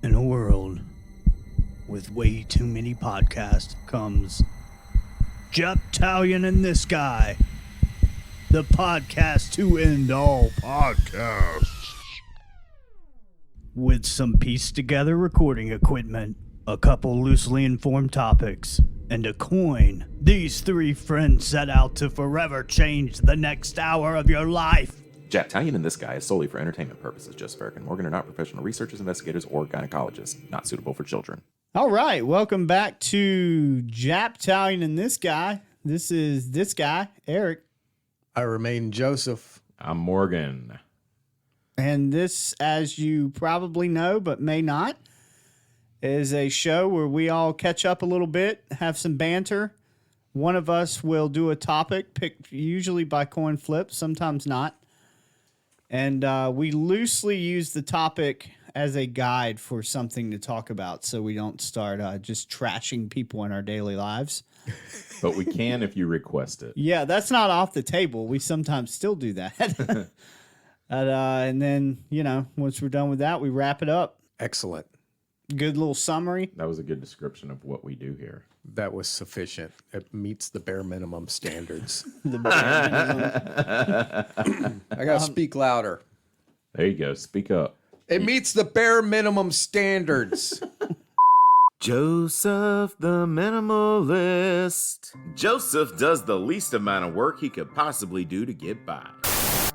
In a world with way too many podcasts comes Japtalion and This Guy, the podcast to end all podcasts. With some pieced together recording equipment, a couple loosely informed topics, and a coin, these three friends set out to forever change the next hour of your life. Japtalion and This Guy is solely for entertainment purposes. Just Ferrick and Morgan are not professional researchers, investigators, or gynecologists. Not suitable for children. All right, welcome back to Japtalion and This Guy. This is This Guy, Eric. I remain Joseph. I'm Morgan. And this, as you probably know but may not, is a show where we all catch up a little bit, have some banter. One of us will do a topic, picked usually by coin flip, sometimes not. And we loosely use the topic as a guide for something to talk about so we don't start just trashing people in our daily lives. But we can if you request it. Yeah, that's not off the table. We sometimes still do that. And then, you know, once we're done with that, we wrap it up. Excellent. Good little summary. That was a good description of what we do here. That was sufficient. It meets the bare minimum standards. The bare minimum. I got to speak louder. There you go. Speak up. It meets the bare minimum standards. Joseph the minimalist. Joseph does the least amount of work he could possibly do to get by.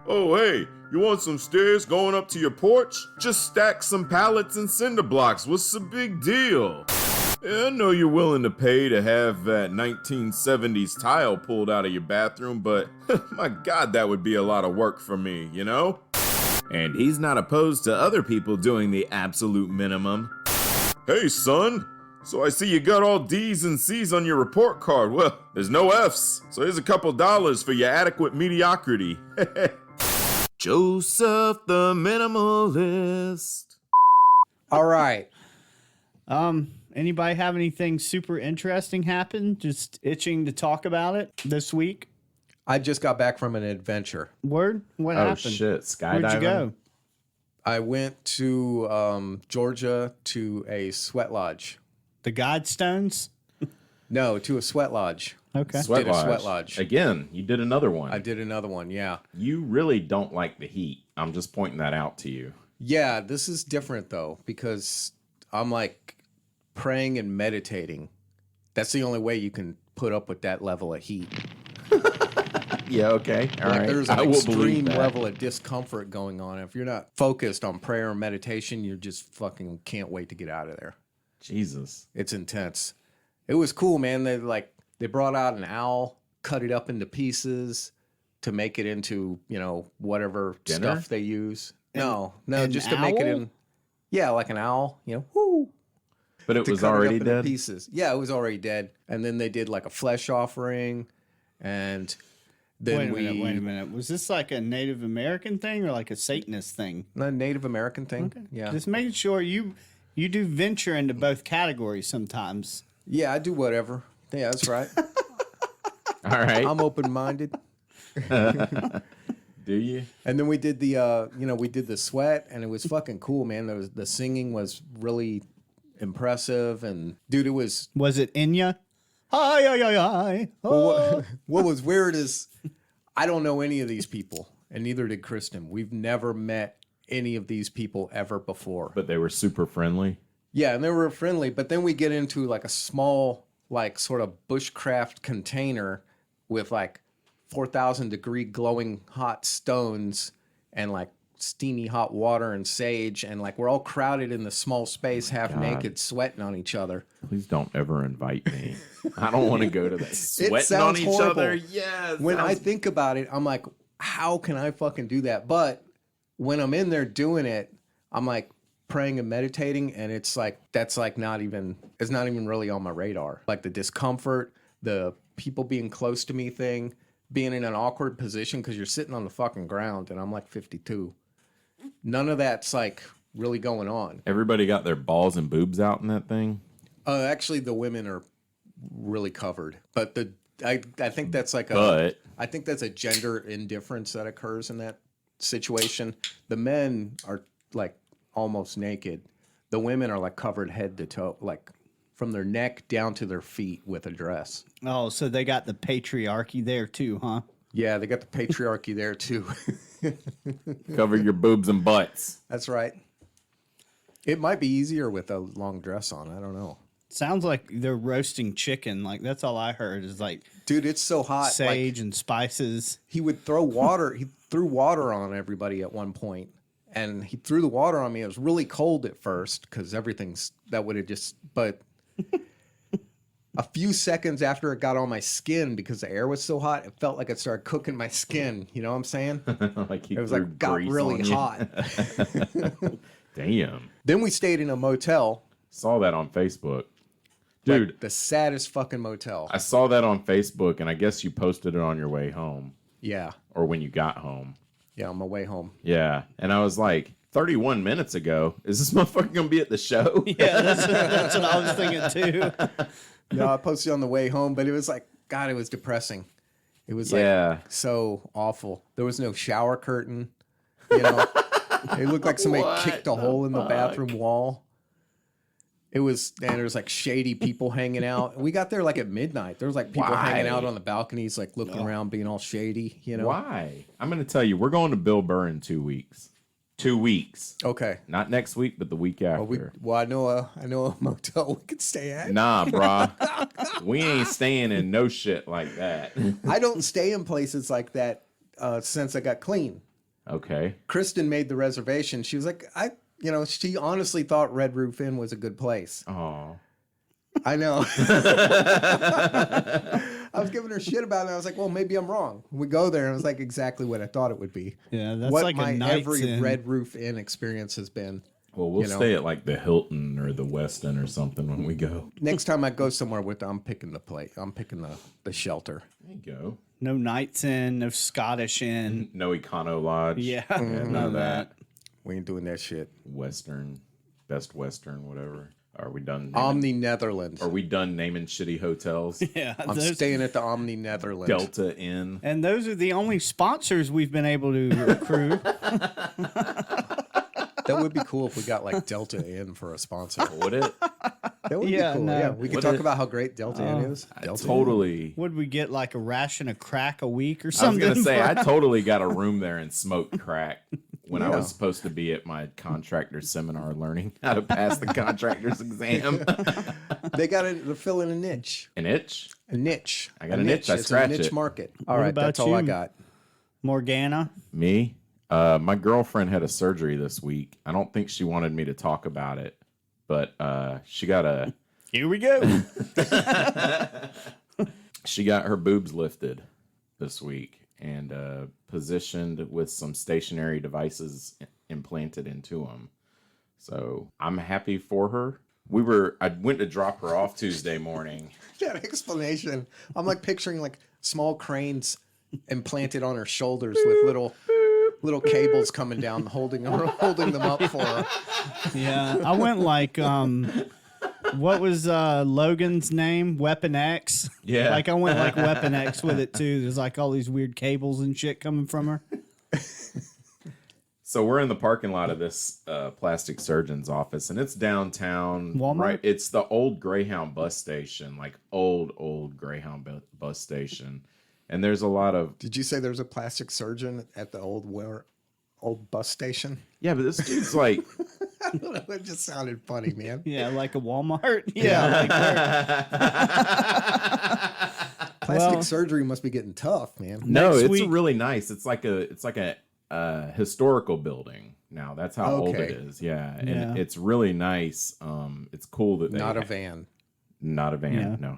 Oh, hey, you want some stairs going up to your porch? Just stack some pallets and cinder blocks. What's the big deal? Yeah, I know you're willing to pay to have that 1970s tile pulled out of your bathroom, but my God, that would be a lot of work for me, you know? And he's not opposed to other people doing the absolute minimum. Hey, son. So I see you got all D's and C's on your report card. Well, there's no F's, so here's a couple dollars for your adequate mediocrity. Joseph the minimalist. All right. Anybody have anything super interesting happen? Just itching to talk about it this week? I just got back from an adventure. Word? What Oh, happened? shit. Skydiving? Where'd you go? I went to Georgia to a sweat lodge. The Guidestones? No, to a sweat lodge. Okay. Did a sweat lodge. Again, you did another one. I did another one, yeah. You really don't like the heat. I'm just pointing that out to you. Yeah, this is different, though, because I'm like praying and meditating. That's the only way you can put up with that level of heat. Yeah, okay. All right. There's I an will believe extreme that. level of discomfort going on. If you're not focused on prayer and meditation, you just fucking can't wait to get out of there. Jesus. It's intense. It was cool, man. They brought out an owl, cut it up into pieces to make it into, you know, whatever Dinner? stuff they use. No, an just to make it owl? in. Yeah, like an owl, you know. Whoo. But it To was cut already it up into dead? pieces. Yeah, it was already dead. And then they did like a flesh offering, and then Wait a minute. Was this like a Native American thing or like a Satanist thing? A Native American thing. Okay. Yeah. Just making sure you do venture into both categories sometimes. Yeah, I do whatever. Yeah, that's right. All right. I'm open-minded. Do you? And then we did the, we did the sweat, and it was fucking cool, man. The singing was really impressive, and dude, it was. Was it Enya? Hi, hi, hi, hi. Well, what was weird is I don't know any of these people, and neither did Kristen. We've never met any of these people ever before. But they were super friendly. Yeah, and they were friendly, but then we get into like a small, like sort of bushcraft container with like 4,000 degree glowing hot stones and like steamy hot water and sage, and like we're all crowded in the small space, half naked, sweating on each other. Please don't ever invite me. I don't want to go to that. Sweating sounds on each horrible. other. Yeah. When I think about it, I'm like, how can I fucking do that? But when I'm in there doing it, I'm like praying and meditating, and it's like it's not even really on my radar. Like the discomfort, the people being close to me thing, being in an awkward position because you're sitting on the fucking ground, and I'm like 52. None of that's like really going on. Everybody got their balls and boobs out in that thing. Actually, the women are really covered, but I think that's like I think that's a gender indifference that occurs in that situation. The men are like almost naked. The women are like covered head to toe, like from their neck down to their feet with a dress. Oh, so they got the patriarchy there too, huh? Yeah, they got the patriarchy there too. Cover your boobs and butts. That's right. It might be easier with a long dress on. I don't know. Sounds like they're roasting chicken. Like that's all I heard is like Dude, it's so hot. sage and spices. He would throw water. He threw water on everybody at one point, and he threw the water on me. It was really cold at first because that would have just. But a few seconds after it got on my skin because the air was so hot, it felt like it started cooking my skin. You know what I'm saying? Like It was like got really hot. Damn. Then we stayed in a motel. Saw that on Facebook. Dude, Like the saddest fucking motel. I saw that on Facebook, and I guess you posted it on your way home Yeah. or when you got home. Yeah, on my way home. Yeah. And I was like, 31 minutes ago, is this motherfucker going to be at the show? Yeah, that's what I was thinking too. No, I posted on the way home, but it was like, God, it was depressing. It was like so awful. There was no shower curtain. You know, it looked like somebody kicked a hole in the bathroom wall. It was, and there was like shady people hanging out. We got there like at midnight. There was like people hanging out on the balconies, like looking around, being all shady. You know Why? I'm going to tell you, we're going to Bill Burr in 2 weeks. 2 weeks. Okay. Not next week, but the week after. Well, I know a motel we could stay at. Nah, brah. We ain't staying in no shit like that. I don't stay in places like that since I got clean. Okay. Kristen made the reservation. She was like, she honestly thought Red Roof Inn was a good place. Oh. I know. I was giving her shit about it. And I was like, well, maybe I'm wrong. We go there, and it was like exactly what I thought it would be. Yeah, that's what like my a night's every in. Red Roof Inn experience has been. Well, we'll stay at like the Hilton or the Westin or something when we go. Next time I go somewhere with, I'm picking the place. I'm picking the shelter. There you go. No Knights Inn, no Scottish Inn. No Econo Lodge. Yeah, Mm-hmm. none of that. We ain't doing that shit. Western, Best Western, whatever. Are we done? Omni Netherlands. Are we done naming shitty hotels? Yeah, I'm staying at the Omni Netherlands. Delta Inn. and those are the only sponsors we've been able to recruit. That would be cool if we got like Delta Inn for a sponsor. Would it? That would Yeah, be cool. no. Yeah, we could Would talk it? about how great Delta Inn is. Delta Inn. Totally. Would we get like a ration of crack a week or I was something? going to say, I totally got a room there and smoked crack when I Yeah. was supposed to be at my contractor seminar learning how to pass the contractor's exam. They got to fill in a niche. An itch? A niche. I got a niche. I It's scratch a niche it. market. All What right, about that's all I you? got. Morgana. Me? My girlfriend had a surgery this week. I don't think she wanted me to talk about it, but she got Here we go. she got her boobs lifted this week and positioned with some stationary devices implanted into them. So I'm happy for her. I went to drop her off Tuesday morning. That explanation. I'm like picturing like small cranes implanted on her shoulders with little cables coming down, holding them up for her. Yeah, I went like what was Logan's name? Weapon X. Yeah. Like I went like Weapon X with it too. There's like all these weird cables and shit coming from her. So we're in the parking lot of this plastic surgeon's office, and it's downtown. Walmart? Right? It's the old Greyhound bus station, like old Greyhound bus station. And there's a lot of... Did you say there's a plastic surgeon at the old bus station? Yeah, but this dude's like... I don't know. It just sounded funny, man. Yeah, like a Walmart. Yeah, like Plastic surgery must be getting tough, man. No, Next it's week- really nice. It's like a historical building now. That's how old it Okay. is. Yeah, and Yeah. it's really nice. It's cool that they Not a van. not a van. Yeah. No,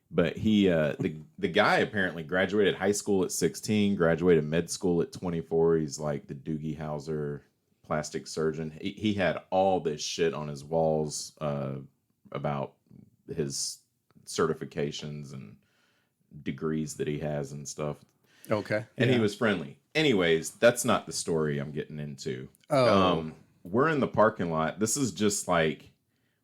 But he, the guy apparently graduated high school at 16, graduated med school at 24. He's like the Doogie Howser plastic surgeon. He had all this shit on his walls about his certifications and degrees that he has and stuff. Okay. And he was friendly. Anyways, that's not the story I'm getting into. Oh. We're in the parking lot. This is just like,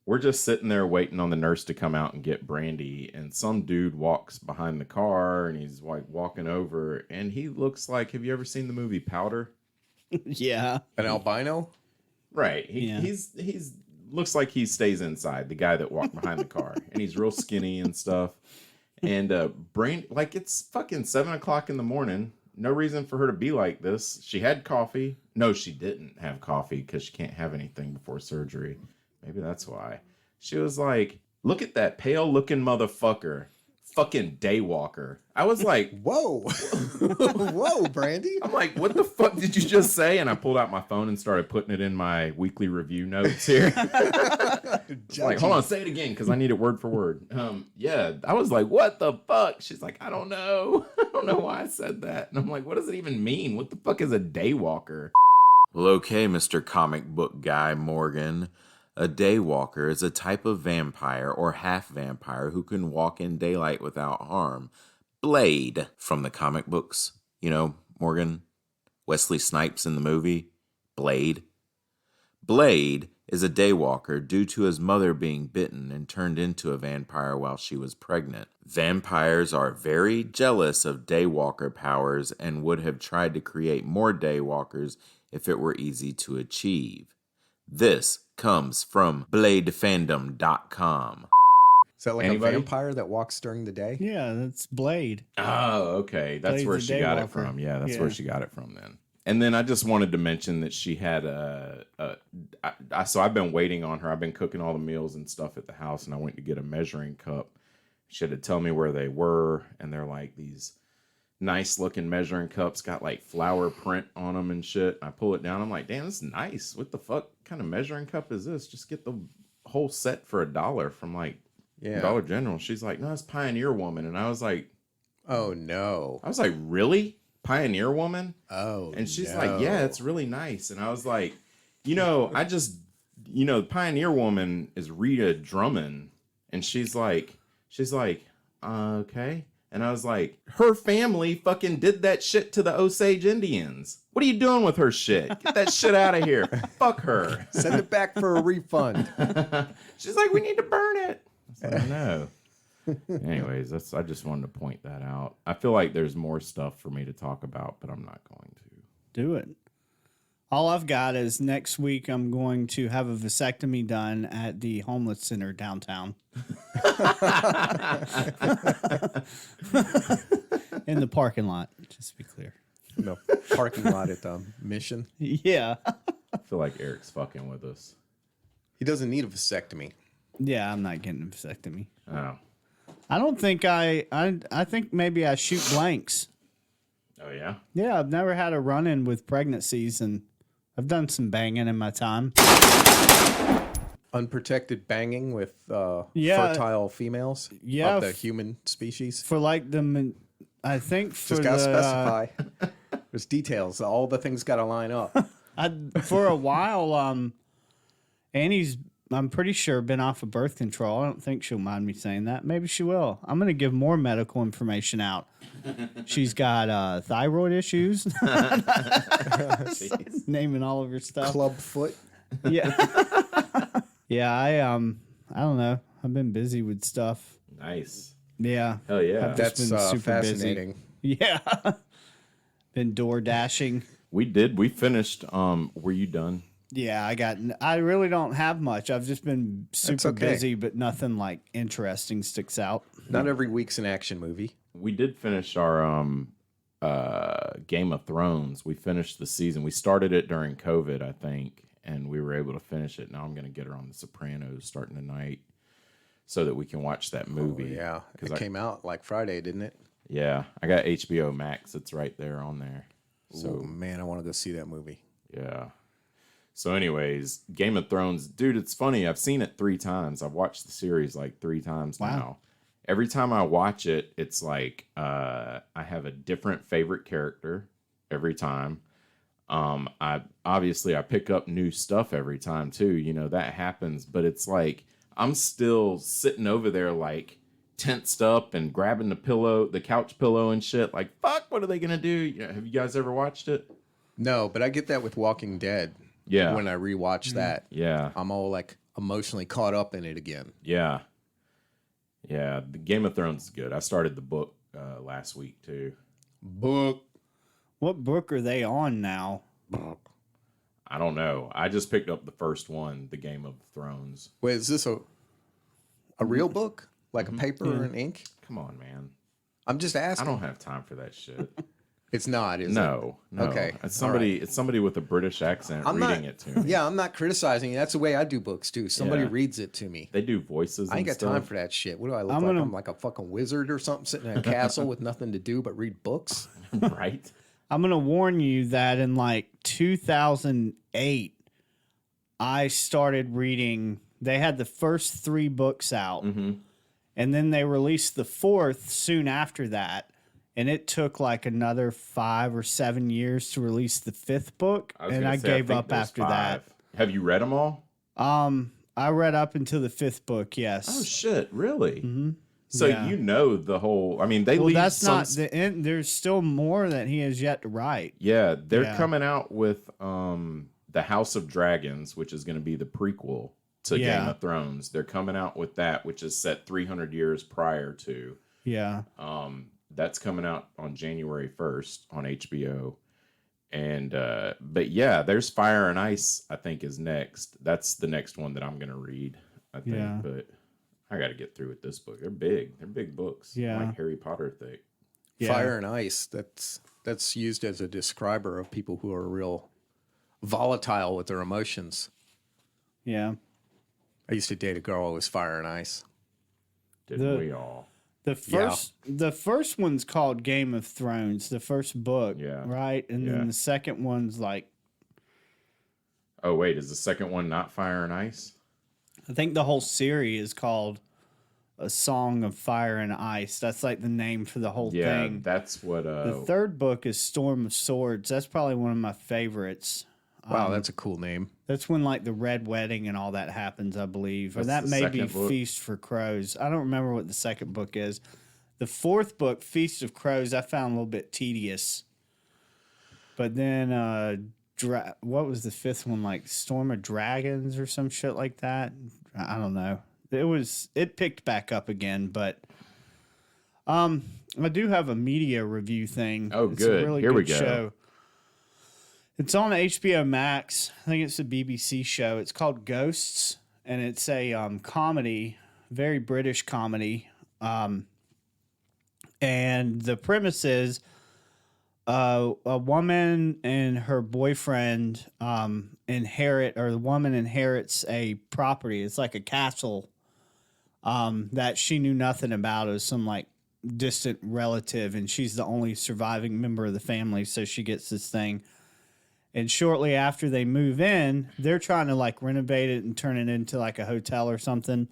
we're just sitting there waiting on the nurse to come out and get brandy. And some dude walks behind the car and he's like walking over. And he looks like, have you ever seen the movie Powder? yeah. An albino? Right. Yeah. He's looks like he stays inside, the guy that walked behind the car. And he's real skinny and stuff. And brain, like, it's fucking 7 o'clock in the morning. No reason for her to be like this. She had coffee. No, she didn't have coffee because she can't have anything before surgery. Maybe that's why. She was like, look at that pale looking motherfucker. Fucking daywalker. I was like, whoa. Whoa, Brandy. I'm like, what the fuck did you just say? And I pulled out my phone and started putting it in my weekly review notes here. Like, hold on, say it again because I need it word for word. Yeah, I was like, what the fuck? She's like, I don't know. I don't know why I said that. And I'm like, what does it even mean? What the fuck is a daywalker? Well, okay, Mr. Comic Book Guy Morgan. A daywalker is a type of vampire or half-vampire who can walk in daylight without harm. Blade from the comic books. You know, Morgan, Wesley Snipes in the movie. Blade. Blade is a daywalker due to his mother being bitten and turned into a vampire while she was pregnant. Vampires are very jealous of daywalker powers and would have tried to create more daywalkers if it were easy to achieve. This comes from bladefandom.com. Is that like Anybody? a vampire that walks during the day? Yeah, that's Blade. Oh, okay. That's Blade's where a she got it daywalker. from. Yeah, that's Yeah. where she got it from then. And then I just wanted to mention that she had so I've been waiting on her. I've been cooking all the meals and stuff at the house, and I went to get a measuring cup. She had to tell me where they were, and they're like these nice looking measuring cups, got like flower print on them and shit. I pull it down. I'm like, damn, this is nice. What the fuck kind of measuring cup is this? Just get the whole set for $1 from like Dollar General. She's like, no, it's Pioneer Woman. And I was like, oh no. I was like, really? Pioneer Woman? Oh, and she's no. like, yeah, it's really nice. And I was like, Pioneer Woman is Rita Drummond. And she's like, okay. And I was like, her family fucking did that shit to the Osage Indians. What are you doing with her shit? Get that shit out of here. Fuck her. Send it back for a refund. She's like, we need to burn it. I was like, no. Anyways, I just wanted to point that out. I feel like there's more stuff for me to talk about, but I'm not going to. Do it. All I've got is next week I'm going to have a vasectomy done at the homeless center downtown. In the parking lot, just to be clear. No, parking lot at Mission. Yeah. I feel like Eric's fucking with us. He doesn't need a vasectomy. Yeah, I'm not getting a vasectomy. Oh. I don't think I think maybe I shoot blanks. Oh, yeah? Yeah, I've never had a run-in with pregnancies, and I've done some banging in my time. Unprotected banging with fertile females Yeah, of the human species. For like the, I think for Just gotta the, specify. There's details. All the things gotta line up. for a while, Annie's, I'm pretty sure, been off of birth control. I don't think she'll mind me saying that. Maybe she will. I'm going to give more medical information out. She's got thyroid issues. Naming all of her stuff. Club foot. Yeah. Yeah, I don't know. I've been busy with stuff. Nice. Yeah. Hell yeah. I've just That's been super fascinating. busy. Yeah. Been door dashing. We finished. Were you done? Yeah, I really don't have much. I've just been super okay. busy, but nothing like interesting sticks out. Not every week's an action movie. We did finish our Game of Thrones. We finished the season. We started it during COVID, I think, and we were able to finish it. Now I'm going to get her on The Sopranos starting tonight so that we can watch that movie. Oh, yeah. It came out like Friday, didn't it? Yeah. I got HBO Max. It's right there on there. So, Oh, man, I want to go see that movie. yeah. So anyways, Game of Thrones, dude, it's funny. I've seen it 3 times. I've watched the series like 3 times now. Every time I watch it, it's like I have a different favorite character every time. I pick up new stuff every time too. You know, that happens, but it's like I'm still sitting over there like tensed up and grabbing the couch pillow and shit. Like, fuck, what are they gonna do? You know, have you guys ever watched it? No, but I get that with Walking Dead. Yeah. When I rewatch that, Yeah. I'm all like emotionally caught up in it again. Yeah. Yeah. The Game of Thrones is good. I started the book last week too. Book. What book are they on now? I don't know. I just picked up the first one, The Game of Thrones. Wait, is this a real book? Like a paper and ink? Come on, man. I'm just I asking. don't have time for that shit. It's not, is it? No. Okay. It's somebody with a British accent reading it to me. Yeah, I'm not criticizing you. That's the way I do books too. Somebody reads it to me. They do voices. I ain't got stuff. time for that shit. What do I look like? I'm like a fucking wizard or something sitting in a castle with nothing to do but read books. Right. I'm going to warn you that in like 2008, I started reading. They had the first 3 books out, and then they released the 4th soon after that. And it took like another 5 or 7 years to release the 5th book, and I gave up after that. Have you read them all? I read up until the 5th book. Yes. Oh shit! Really? Mm-hmm. So Yeah. you know the whole. I mean, they leave. That's not the end. There's still more that he has yet to write. Yeah, they're coming out with the House of Dragons, which is going to be the prequel to Game of Thrones. They're coming out with that, which is set 300 years prior to. Yeah. That's coming out on January 1st on HBO. And but yeah, there's Fire and Ice, I think, is next. That's the next one that I'm gonna read, I think. Yeah. But I gotta get through with this book. They're big. They're big books. Yeah. Like Harry Potter thick. Yeah. Fire and ice. That's used as a describer of people who are real volatile with their emotions. Yeah. I used to date a girl who was fire and ice. Didn't we all? The first one's called Game of Thrones, the first book, right? And then the second one's like, oh wait, is the second one not Fire and Ice? I think the whole series is called A Song of Fire and Ice. That's like the name for the whole thing. Yeah, that's what. The third book is Storm of Swords. That's probably one of my favorites. Wow, that's a cool name. That's when like the Red Wedding and all that happens, I believe. Or That's that the may be second book? Feast for Crows. I don't remember what the second book is. The 4th book, Feast of Crows, I found a little bit tedious. But then what was the 5th one, like Storm of Dragons or some shit like that? I don't know. It picked back up again, but I do have a media review thing. Oh, It's good. a really Here good we go. show. It's on HBO Max. I think it's a BBC show. It's called Ghosts, and it's a comedy, very British comedy. And the premise is a woman and her boyfriend the woman inherits a property. It's like a castle that she knew nothing about. It was some like distant relative, and she's the only surviving member of the family, so she gets this thing. And shortly after they move in, they're trying to like renovate it and turn it into like a hotel or something.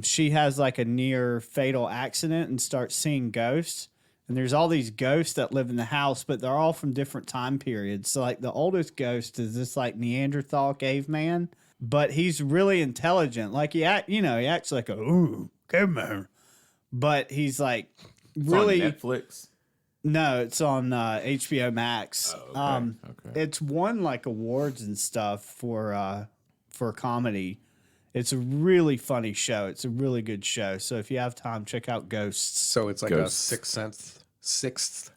She has like a near fatal accident and starts seeing ghosts. And there's all these ghosts that live in the house, but they're all from different time periods. So like the oldest ghost is this like Neanderthal caveman, but he's really intelligent. Like he acts like a caveman, but he's like really on Netflix. No, it's on HBO Max. Oh, okay. It's won like awards and stuff for comedy. It's a really funny show. It's a really good show. So if you have time, check out Ghosts. So it's like Ghosts. a sixth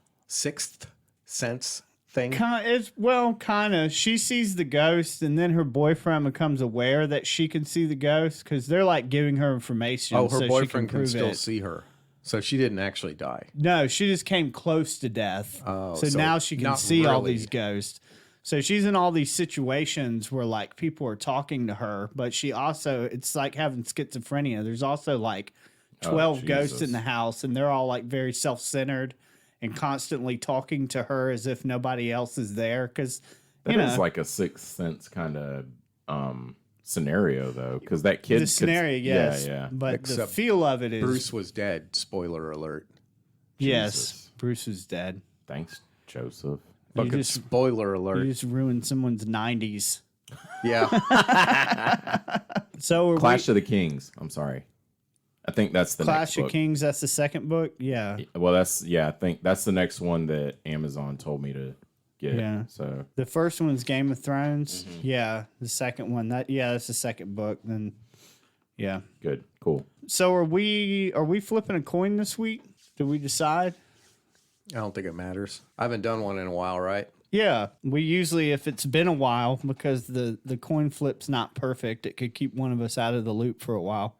sense thing. Kind of. She sees the ghost, and then her boyfriend becomes aware that she can see the ghost because they're like giving her information. Oh, her so boyfriend she can prove still it. see her. So she didn't actually die. No, she just came close to death. Oh, so so now she can not see all really. these ghosts. So she's in all these situations where like people are talking to her, but she also, it's like having schizophrenia. There's also like 12 ghosts in the house, and they're all like very self-centered and constantly talking to her as if nobody else is there. Because That is like a Sixth Sense kind of scenario, though, because that kid. the scenario, yes. Yeah. But the Except feel of it is, Bruce was dead. Spoiler alert. yes, Jesus. Bruce is dead. Thanks, Joseph. You Fucking just, spoiler you alert. just ruined someone's 90s. Yeah. So Clash of the Kings. I'm sorry. I think that's the Clash next of book. Kings, that's the second book? Yeah. Well, I think that's the next one that Amazon told me to get. Yeah. So The first one's Game of Thrones. Yeah. The second one, that's the second book. Then, yeah. good, cool. So are we flipping a coin this week? Did we decide? I don't think it matters. I haven't done one in a while, right? Yeah, we usually, if it's been a while, because the coin flip's not perfect, it could keep one of us out of the loop for a while.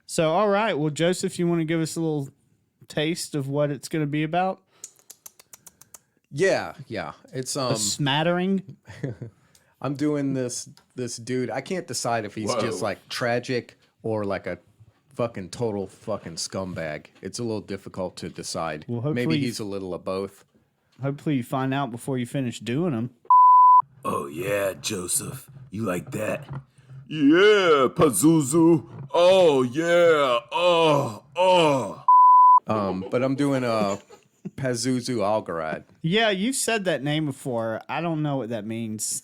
So, all right. Well, Joseph, you want to give us a little taste of what it's going to be about? Yeah. It's A smattering? I'm doing this dude. I can't decide if he's just like tragic or like a fucking total fucking scumbag. It's a little difficult to decide. Well, maybe he's a little of both. Hopefully you find out before you finish doing them. Oh yeah, Joseph. You like that? Yeah, Pazuzu. Oh yeah. Oh. But I'm doing a Pazuzu Algarad. Yeah, you've said that name before. I don't know what that means.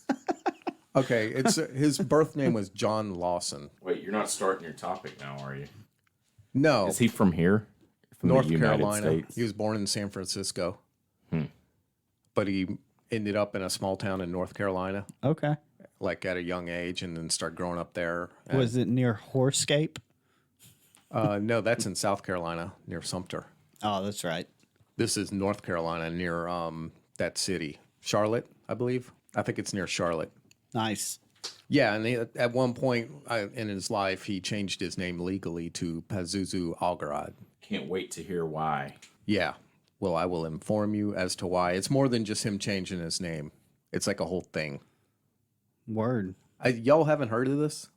Okay, it's his birth name was John Lawson. Wait, you're not starting your topic now, are you? No, Is he from here? From North the United Carolina. States? He was born in San Francisco, but he ended up in a small town in North Carolina, Okay. like at a young age, and then started growing up there. And, Was it near Horsescape? no, that's in South Carolina near Sumter. Oh, that's right. This is North Carolina near that city, Charlotte, I believe. I think it's near Charlotte. Nice. Yeah, and at one point in his life, he changed his name legally to Pazuzu Algarad. Can't wait to hear why. Yeah. Well, I will inform you as to why. It's more than just him changing his name. It's like a whole thing. Word. Y'all haven't heard of this?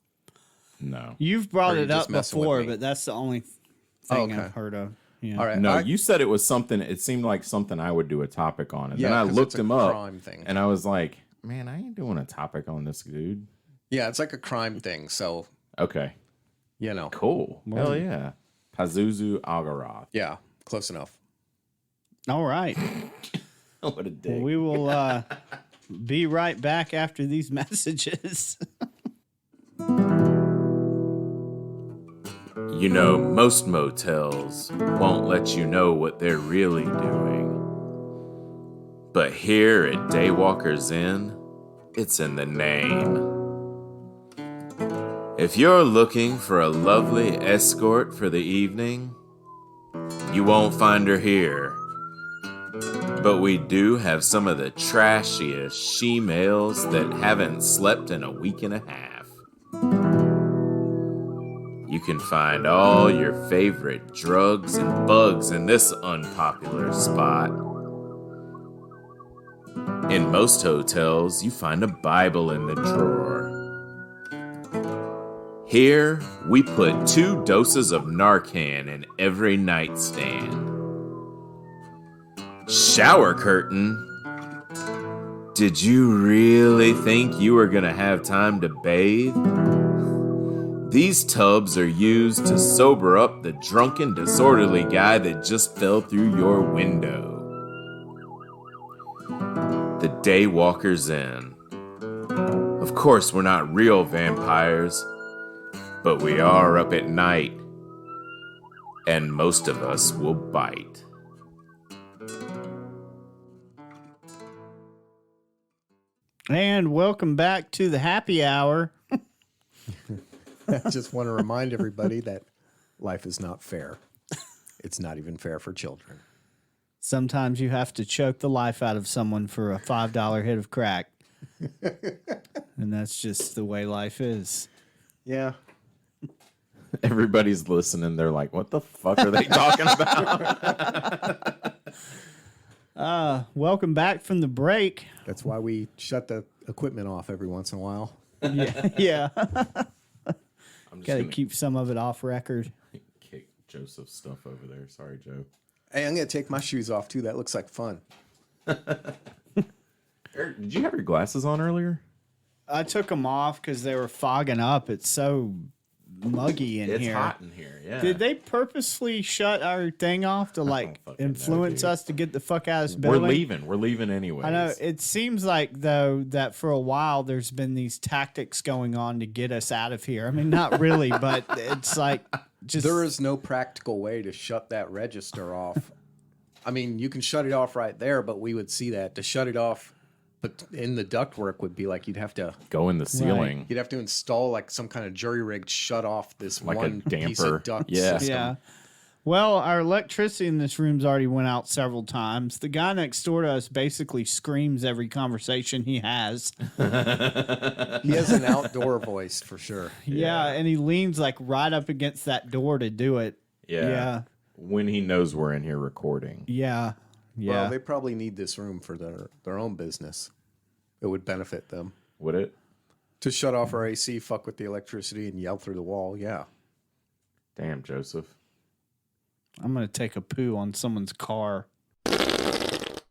No. You've brought Or you it up just messing with before, me? but that's the only thing Okay. I've heard of. Yeah. All right. No, you said it was something, it seemed like something I would do a topic on. And Yeah, then I 'cause looked it's a him up crime thing. and I was like, man, I ain't doing a topic on this dude. Yeah, it's like a crime thing. So, Okay. you know. Cool. Hell yeah. Pazuzu Algarad. Yeah, close enough. All right. What a dick. We will be right back after these messages. You know, most motels won't let you know what they're really doing. But here at Daywalker's Inn, it's in the name. If you're looking for a lovely escort for the evening, you won't find her here. But we do have some of the trashiest she-males that haven't slept in a week and a half. You can find all your favorite drugs and bugs in this unpopular spot. In most hotels, you find a Bible in the drawer. Here, we put 2 doses of Narcan in every nightstand. Shower curtain? Did you really think you were gonna have time to bathe? These tubs are used to sober up the drunken, disorderly guy that just fell through your window. The Daywalker's Inn. Of course, we're not real vampires, but we are up at night, and most of us will bite. And welcome back to the happy hour. I just want to remind everybody that life is not fair. It's not even fair for children. Sometimes you have to choke the life out of someone for a $5 hit of crack. And that's just the way life is. Yeah. Everybody's listening. They're like, what the fuck are they talking about? Welcome back from the break. That's why we shut the equipment off every once in a while. Yeah. I'm just Got to gonna keep some of it off record. kick Joseph's stuff over there. Sorry, Joe. Hey, I'm going to take my shoes off too. That looks like fun. Eric, did you have your glasses on earlier? I took them off because they were fogging up. It's so muggy in It's here. hot in here, yeah. Did they purposefully shut our thing off to like fucking know, influence dude. us to get the fuck out of this We're building? leaving. We're leaving anyways. I know. It seems like, though, that for a while there's been these tactics going on to get us out of here. I mean, not really, but it's like just. There is no practical way to shut that register off. I mean, you can shut it off right there, but we would see that. To shut it off but in the ductwork would be like you'd have to Go in the ceiling. you'd have to install like some kind of jury rig to shut off this Like a one piece damper. of duct Yeah. system. Yeah. Well, our electricity in this room's already went out several times. The guy next door to us basically screams every conversation he has. He has an outdoor voice for sure. Yeah, and he leans like right up against that door to do it. Yeah. Yeah. When he knows we're in here recording. Yeah. Yeah. Well, they probably need this room for their own business. It would benefit them. Would it? To shut off our AC, fuck with the electricity, and yell through the wall. Yeah. Damn, Joseph. I'm going to take a poo on someone's car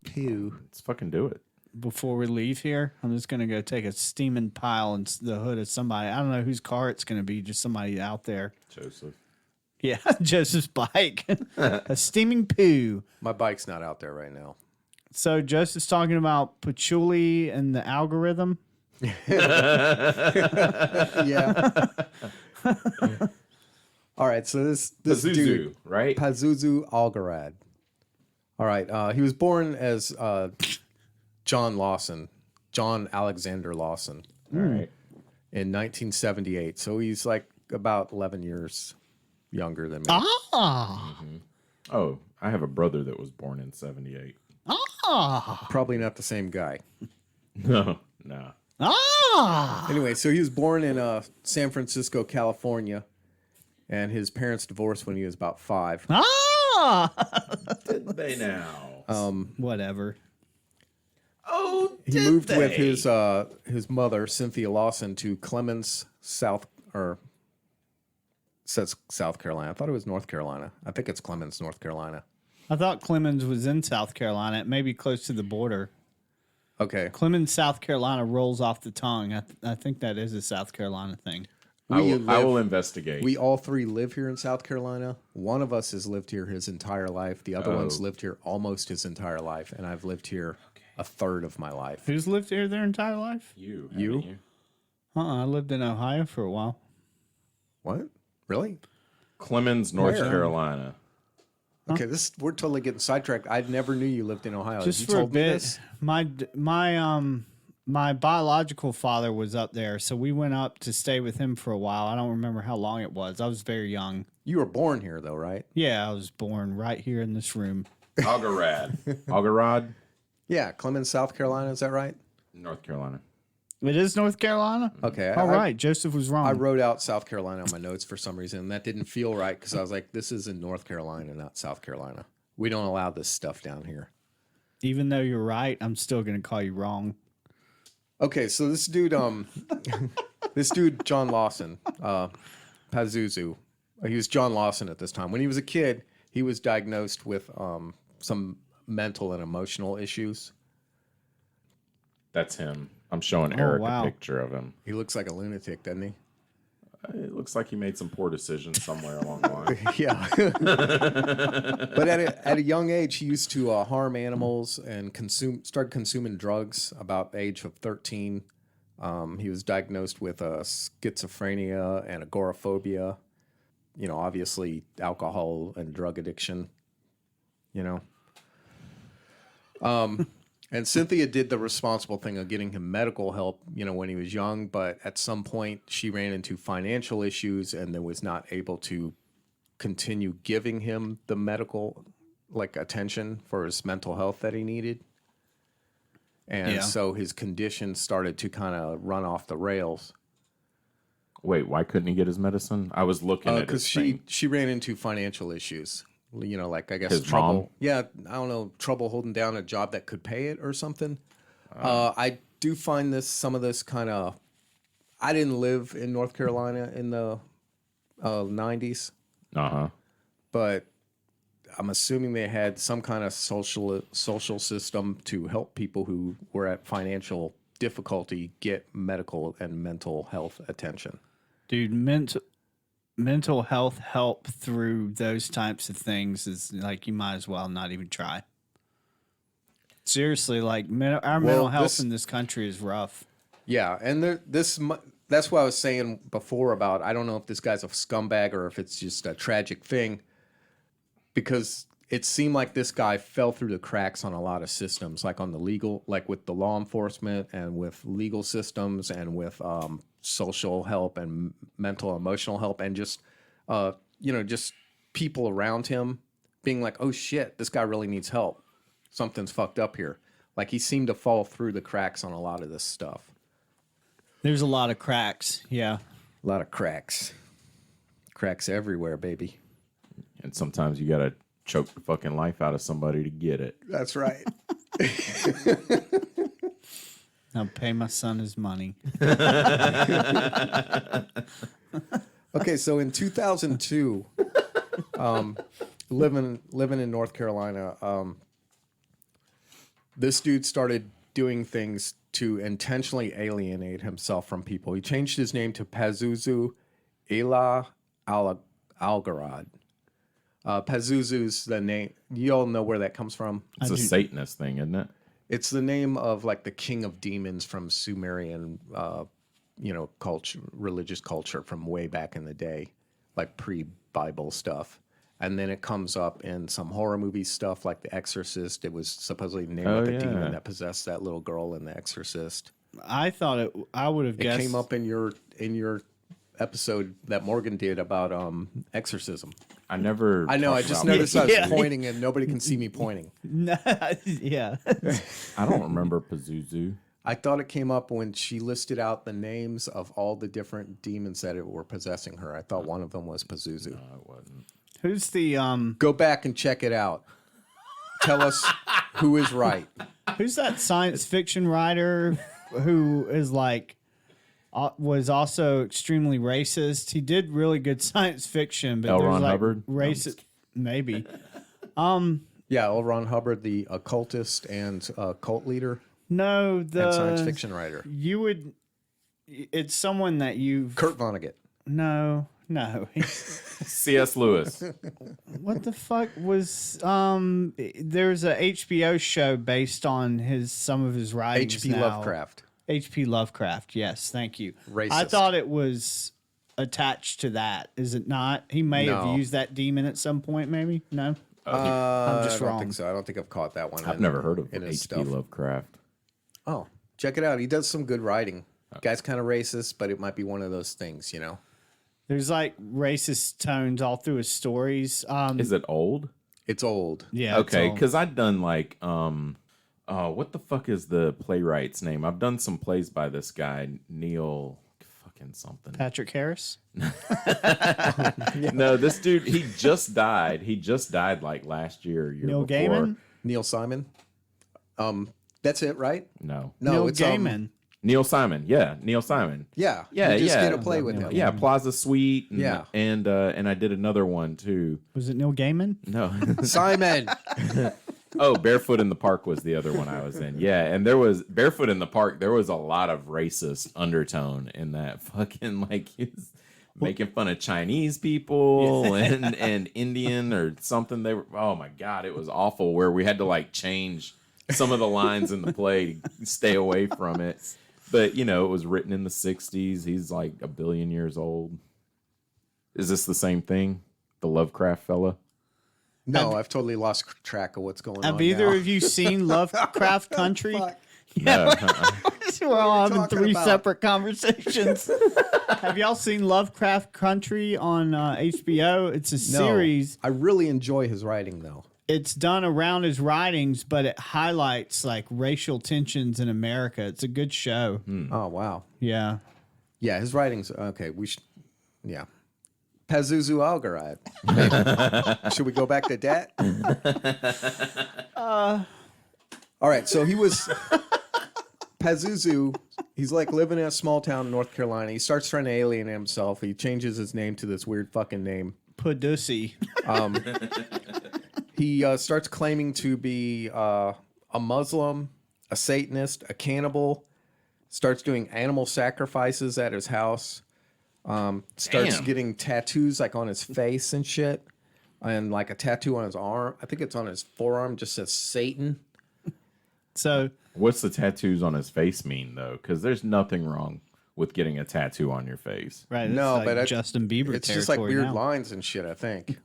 Pew. Let's fucking do it. before we leave here. I'm just going to go take a steaming pile in the hood of somebody. I don't know whose car it's going to be, just somebody out there. Joseph. Yeah, Joseph's bike. A steaming poo. My bike's not out there right now. So Joseph's talking about patchouli and the algorithm. Yeah. All right, so this Pazuzu, dude, right? Pazuzu Algarad. All right, he was born as John Alexander Lawson All right. in 1978. So he's like about 11 years younger than me. Ah. Oh, I have a brother that was born in 78. Ah. Probably not the same guy. No. Ah. Anyway, so he was born in San Francisco, California, and his parents divorced when he was about 5. Ah. Did they now? Whatever. Oh, He moved with his mother, Cynthia Lawson, to Clemens, South Carolina. I thought it was North Carolina. I think it's Clemens, North Carolina. I thought Clemens was in South Carolina. It may be close to the border. Okay. Clemens, South Carolina rolls off the tongue. I think that is a South Carolina thing. I will investigate. We all 3 live here in South Carolina. One of us has lived here his entire life. The other one's lived here almost his entire life, and I've lived here a third of my life. Who's lived here their entire life? You? I lived in Ohio for a while. What? Really? Clemens, North Where? Carolina. Okay, we're totally getting sidetracked. I never knew you lived in Ohio. Just you for a told me bit. this? My biological father was up there, so we went up to stay with him for a while. I don't remember how long it was. I was very young. You were born here, though, right? Yeah, I was born right here in this room. Algarad. Yeah, Clemens, South Carolina. Is that right? North Carolina. It is North Carolina? Okay. All right, Joseph was wrong. I wrote out South Carolina on my notes for some reason, and that didn't feel right because I was like, this is in North Carolina, not South Carolina. We don't allow this stuff down here. Even though you're right, I'm still going to call you wrong. Okay, so this dude, John Lawson, Pazuzu, he was John Lawson at this time. When he was a kid, he was diagnosed with some mental and emotional issues. That's him. I'm showing Eric wow. a picture of him. He looks like a lunatic, doesn't he? It looks like he made some poor decisions somewhere along the line. Yeah. But at a young age, he used to harm animals and started consuming drugs about the age of 13. He was diagnosed with schizophrenia and agoraphobia. You know, obviously alcohol and drug addiction. You know. And Cynthia did the responsible thing of getting him medical help, you know, when he was young. But at some point, she ran into financial issues and then was not able to continue giving him the medical, attention for his mental health that he needed. And so his condition started to kind of run off the rails. Wait, why couldn't he get his medicine? I was looking at his Because she ran into financial issues. You know, I guess his trouble. mom? Yeah, I don't know, trouble holding down a job that could pay it or something. I do find some of this kind of. I didn't live in North Carolina in the 90s, but I'm assuming they had some kind of social system to help people who were at financial difficulty get medical and mental health attention. Dude, mental health help through those types of things is like you might as well not even try. Seriously, like our mental health in this country is rough. Yeah, and that's what I was saying before about I don't know if this guy's a scumbag or if it's just a tragic thing, because it seemed like this guy fell through the cracks on a lot of systems, like on the legal, like with the law enforcement and with legal systems and with social help and mental emotional help and just people around him being like, oh shit, this guy really needs help. Something's fucked up here. Like he seemed to fall through the cracks on a lot of this stuff. There's a lot of cracks. Yeah. A lot of cracks. Cracks everywhere, baby. And sometimes you gotta choke the fucking life out of somebody to get it. That's right. I'll pay my son his money. Okay, so in 2002, living in North Carolina, this dude started doing things to intentionally alienate himself from people. He changed his name to Pazuzu Algarad. Pazuzu's the name. You all know where that comes from. It's a Satanist thing, isn't it? It's the name of like the king of demons from Sumerian, culture, religious culture from way back in the day, like pre-Bible stuff. And then it comes up in some horror movie stuff like The Exorcist. It was supposedly named like the demon that possessed that little girl in The Exorcist. I thought I would have guessed. It came up in your episode that Morgan did about exorcism. I never. I know. I just noticed I was pointing and nobody can see me pointing. Yeah. I don't remember Pazuzu. I thought it came up when she listed out the names of all the different demons that were possessing her. I thought one of them was Pazuzu. No, it wasn't. Who's the Go back and check it out. Tell us who is right. Who's that science fiction writer who is like was also extremely racist? He did really good science fiction, but L. there's Ron like Hubbard? racist, maybe. Yeah, L. Ron Hubbard, the occultist and cult leader No, the and science fiction writer. You would. It's someone that you've. Kurt Vonnegut. No. C.S. Lewis. What the fuck was there's a HBO show based on some of his writings. H.P. now. Lovecraft. H.P. Lovecraft, yes, thank you. Racist. I thought it was attached to that. Is it not? He may have No. used that demon at some point, maybe? No? I'm just I don't wrong. think so. I don't think I've caught that one. I've never heard of in his H.P. stuff. Lovecraft. Oh, check it out. He does some good writing. Guy's kind of racist, but it might be one of those things, you know? There's like racist tones all through his stories. Is it old? It's old. Yeah. it's Okay, all- because I've done like what the fuck is the playwright's name? I've done some plays by this guy, Neil fucking something. Patrick Harris? No, this dude, he just died. He just died like last year, year Neil before. Gaiman? Neil Simon. That's it, right? No. No, Neil it's Gaiman. Neil Simon. Yeah, Neil Simon. Yeah, Yeah, you just yeah. did a play with him. Yeah, Plaza Suite. And, Yeah. and I did another one too. Was it Neil Gaiman? No. Simon. Oh, Barefoot in the Park was the other one I was in. Yeah, and there was Barefoot in the Park. There was a lot of racist undertone in that. Fucking like he was making fun of Chinese people and Indian or something. They were. Oh my god, it was awful. Where we had to like change some of the lines in the play to stay away from it. But it was written in the '60s. He's like a billion years old. Is this the same thing? The Lovecraft fella? No, I've totally lost track of what's going on. Have either now. of you seen Lovecraft Country? Fuck. No. We're all having talking three about? separate conversations. Have y'all seen Lovecraft Country on HBO? It's a No, series. I really enjoy his writing, though. It's done around his writings, but it highlights like racial tensions in America. It's a good show. Oh wow. Yeah. Yeah, his writing's okay. We should. Yeah. Pazuzu Algarad. Should we go back to that? All right, so he was Pazuzu. He's like living in a small town in North Carolina. He starts trying to alienate himself. He changes his name to this weird fucking name. Padussy. He starts claiming to be a Muslim, a Satanist, a cannibal. Starts doing animal sacrifices at his house. Starts Damn. getting tattoos like on his face and shit. And like a tattoo on his arm. I think it's on his forearm, just says Satan. So What's the tattoos on his face mean though? Because there's nothing wrong with getting a tattoo on your face. right, it's No, like but Justin Bieber It's just like territory weird now. lines and shit, I think.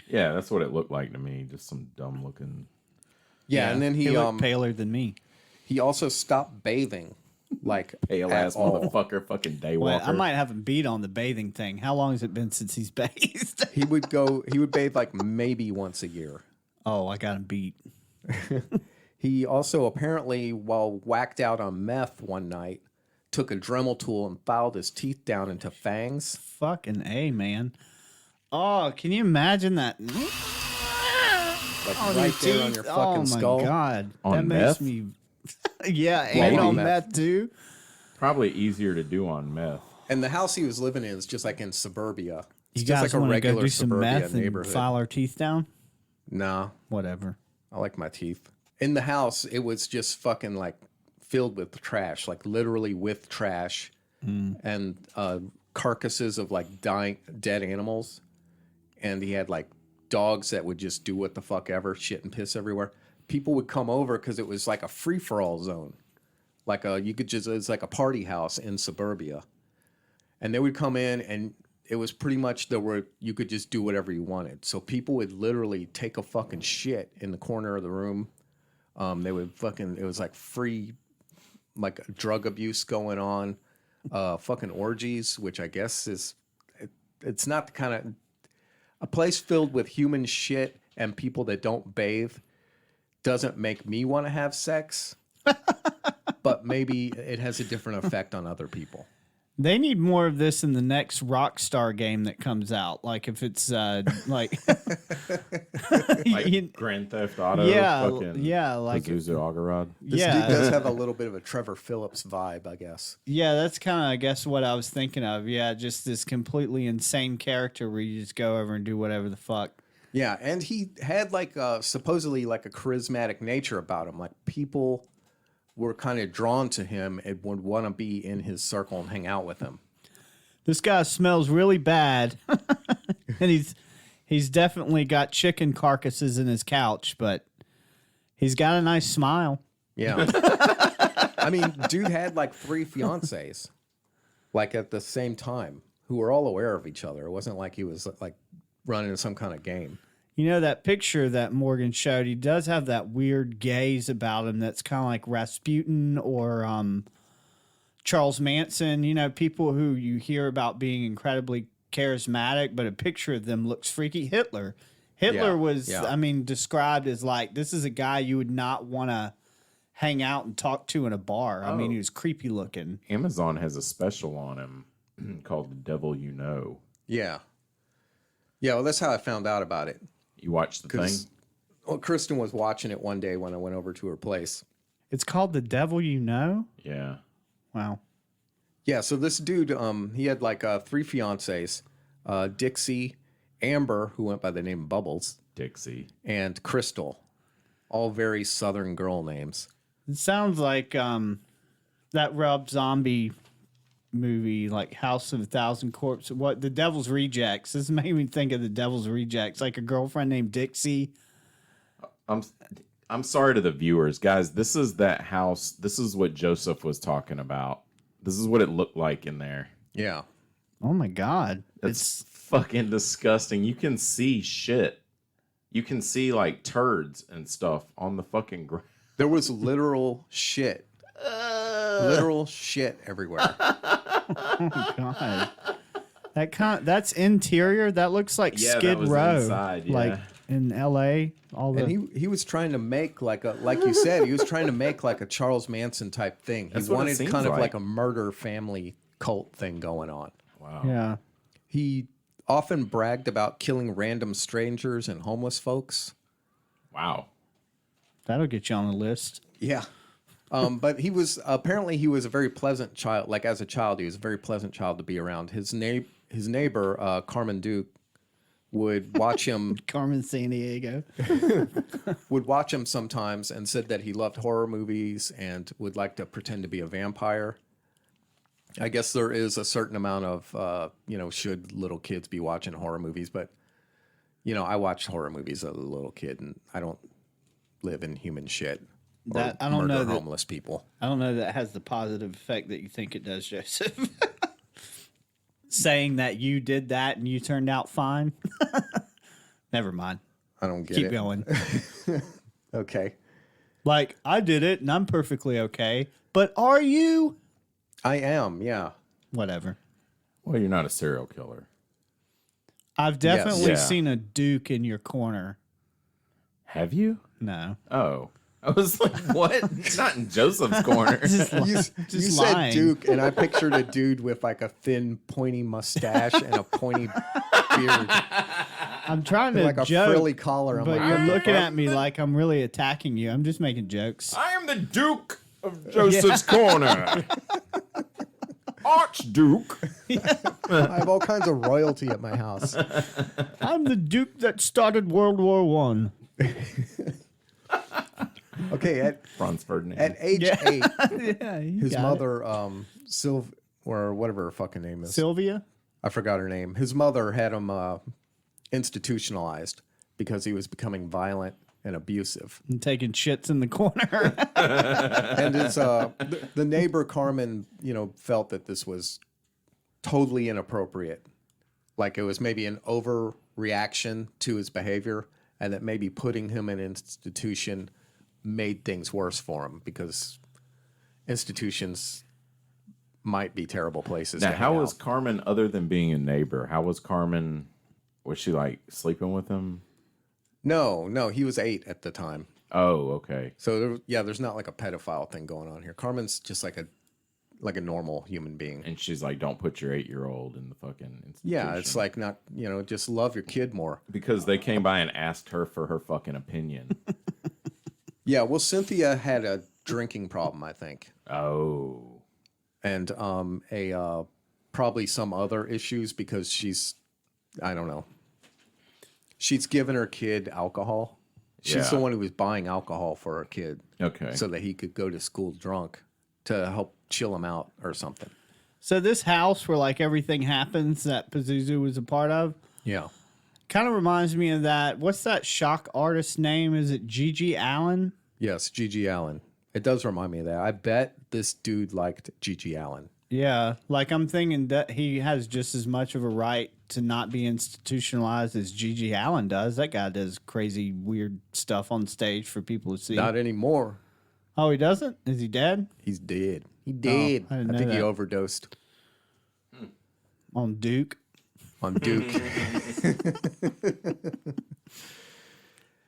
Yeah, that's what it looked like to me. Just some dumb looking. Yeah, and then He looked paler than me. he also stopped bathing like Pale at ass all. motherfucker, fucking daywalker. Well, I might have him beat on the bathing thing. How long has it been since he's bathed? He would bathe like maybe once a year. Oh, I got him beat. He also apparently, while whacked out on meth one night, took a Dremel tool and filed his teeth down into fangs. Fucking A, man. Oh, can you imagine that? Like On right your there on teeth? your fucking skull. Oh my god, On that meth? makes me. Yeah, and Maybe. on meth too. Probably easier to do on meth. And the house he was living in is just like in suburbia. It's You just guys like a want to go regular do some suburbia meth neighborhood. and file our teeth down? Nah, Whatever. I like my teeth. In the house, it was just fucking like filled with trash, like literally with trash and carcasses of like dead animals. And he had like dogs that would just do what the fuck ever, shit and piss everywhere. People would come over because it was like a free for all zone. Like it's like a party house in suburbia. And they would come in and it was pretty much you could just do whatever you wanted. So people would literally take a fucking shit in the corner of the room. They would it was like free, like drug abuse going on, fucking orgies, which I guess it's not the kind of, a place filled with human shit and people that don't bathe doesn't make me want to have sex, but maybe it has a different effect on other people. They need more of this in the next Rockstar game that comes out. Like if it's like, Like Grand Theft Auto. yeah, fucking yeah, like Pazuzu Algarad. This yeah, dude does have a little bit of a Trevor Phillips vibe, I guess. yeah. That's kind of I guess what I was thinking of. Yeah, just this completely insane character where you just go over and do whatever the fuck. Yeah, and he had like supposedly like a charismatic nature about him. Like people were kind of drawn to him and would want to be in his circle and hang out with him. This guy smells really bad, and he's definitely got chicken carcasses in his couch, but he's got a nice smile. Yeah. I mean, dude had like 3 fiancées, like at the same time, who were all aware of each other. It wasn't like he was like running some kind of game. You know, that picture that Morgan showed, he does have that weird gaze about him that's kind of like Rasputin or Charles Manson. You know, people who you hear about being incredibly charismatic, but a picture of them looks freaky. Hitler was, I mean, described as like, this is a guy you would not want to hang out and talk to in a bar. I mean, he was creepy looking. Amazon has a special on him called The Devil You Know. Yeah. Yeah, well, that's how I found out about it. You watched the thing? Well, Kristen was watching it one day when I went over to her place. It's called The Devil You Know? Yeah. Wow. Yeah, so this dude, he had like 3 fiancées, Dixie, Amber, who went by the name Bubbles, Dixie. and Crystal. All very Southern girl names. It sounds like that Rob Zombie movie, like House of a Thousand Corpses. What, The Devil's Rejects. This made me think of The Devil's Rejects, like a girlfriend named Dixie. I'm sorry to the viewers, guys. This is that house. This is what Joseph was talking about. This is what it looked like in there. Yeah. Oh my God. It's fucking disgusting. You can see shit. You can see like turds and stuff on the fucking ground. There was literal shit. Literal shit everywhere. God. That's interior. That looks like Yeah, that Skid was Row. inside, yeah. Like in LA. And he was trying to make like you said, he was trying to make like a Charles Manson type thing. That's He what it wanted seems kind of like. like a murder family cult thing going on. Wow. Yeah. He often bragged about killing random strangers and homeless folks. Wow. That'll get you on the list. Yeah. But he was a very pleasant child. Like as a child, he was a very pleasant child to be around. His neighbor, Carmen Duke, would watch him. Carmen Sandiego. Would watch him sometimes and said that he loved horror movies and would like to pretend to be a vampire. I guess there is a certain amount of, should little kids be watching horror movies? But, I watched horror movies as a little kid, and I don't live in human shit. I don't know that homeless people. I don't know that has the positive effect that you think it does, Joseph. Saying that you did that and you turned out fine. Never mind. I don't get it. Keep going. Okay. Like, I did it and I'm perfectly okay. But are you? I am, yeah. Whatever. Well, you're not a serial killer. I've definitely Yeah. seen a Duke in your corner. Have you? No. Oh. I was like, what? Not in Joseph's corner. You Just said lying. Duke, and I pictured a dude with like a thin, pointy mustache and a pointy beard, I'm trying to like a joke, frilly collar. I'm but like, you're what the looking fuck? at me like I'm really attacking you. I'm just making jokes. I am the Duke of Joseph's corner. Archduke. I have all kinds of royalty at my house. I'm the Duke that started World War One. Okay, at Franz Ferdinand. age 8, Yeah, you his got it. mother, or whatever her fucking name is. Sylvia. I forgot her name. His mother had him institutionalized because he was becoming violent and abusive. And taking shits in the corner. And his the neighbor Carmen, felt that this was totally inappropriate. Like it was maybe an overreaction to his behavior, and that maybe putting him in an institution made things worse for him because institutions might be terrible places. Now, to how hang was out. Carmen, other than being a neighbor, how was Carmen? Was she like sleeping with him? No, he was 8 at the time. Oh, okay. So there's not like a pedophile thing going on here. Carmen's just like a normal human being. And she's like, don't put your 8-year-old in the fucking institution. Yeah, it's like not, just love your kid more. because they came by and asked her for her fucking opinion. Yeah, well, Cynthia had a drinking problem, I think, Oh. and probably some other issues because I don't know. She's given her kid alcohol. She's the Yeah. one who was buying alcohol for her kid Okay. so that he could go to school drunk to help chill him out or something. So this house where like everything happens that Pazuzu was a part of Yeah. kind of reminds me of that. What's that shock artist name? Is it Gigi Allen? Yes, Gigi Allen. It does remind me of that. I bet this dude liked Gigi Allen. Yeah, like I'm thinking that he has just as much of a right to not be institutionalized as Gigi Allen does. That guy does crazy, weird stuff on stage for people to see. Not anymore. Oh, he doesn't? Is he dead? He's dead. He did. I didn't I know think he that. overdosed On Duke? on Duke.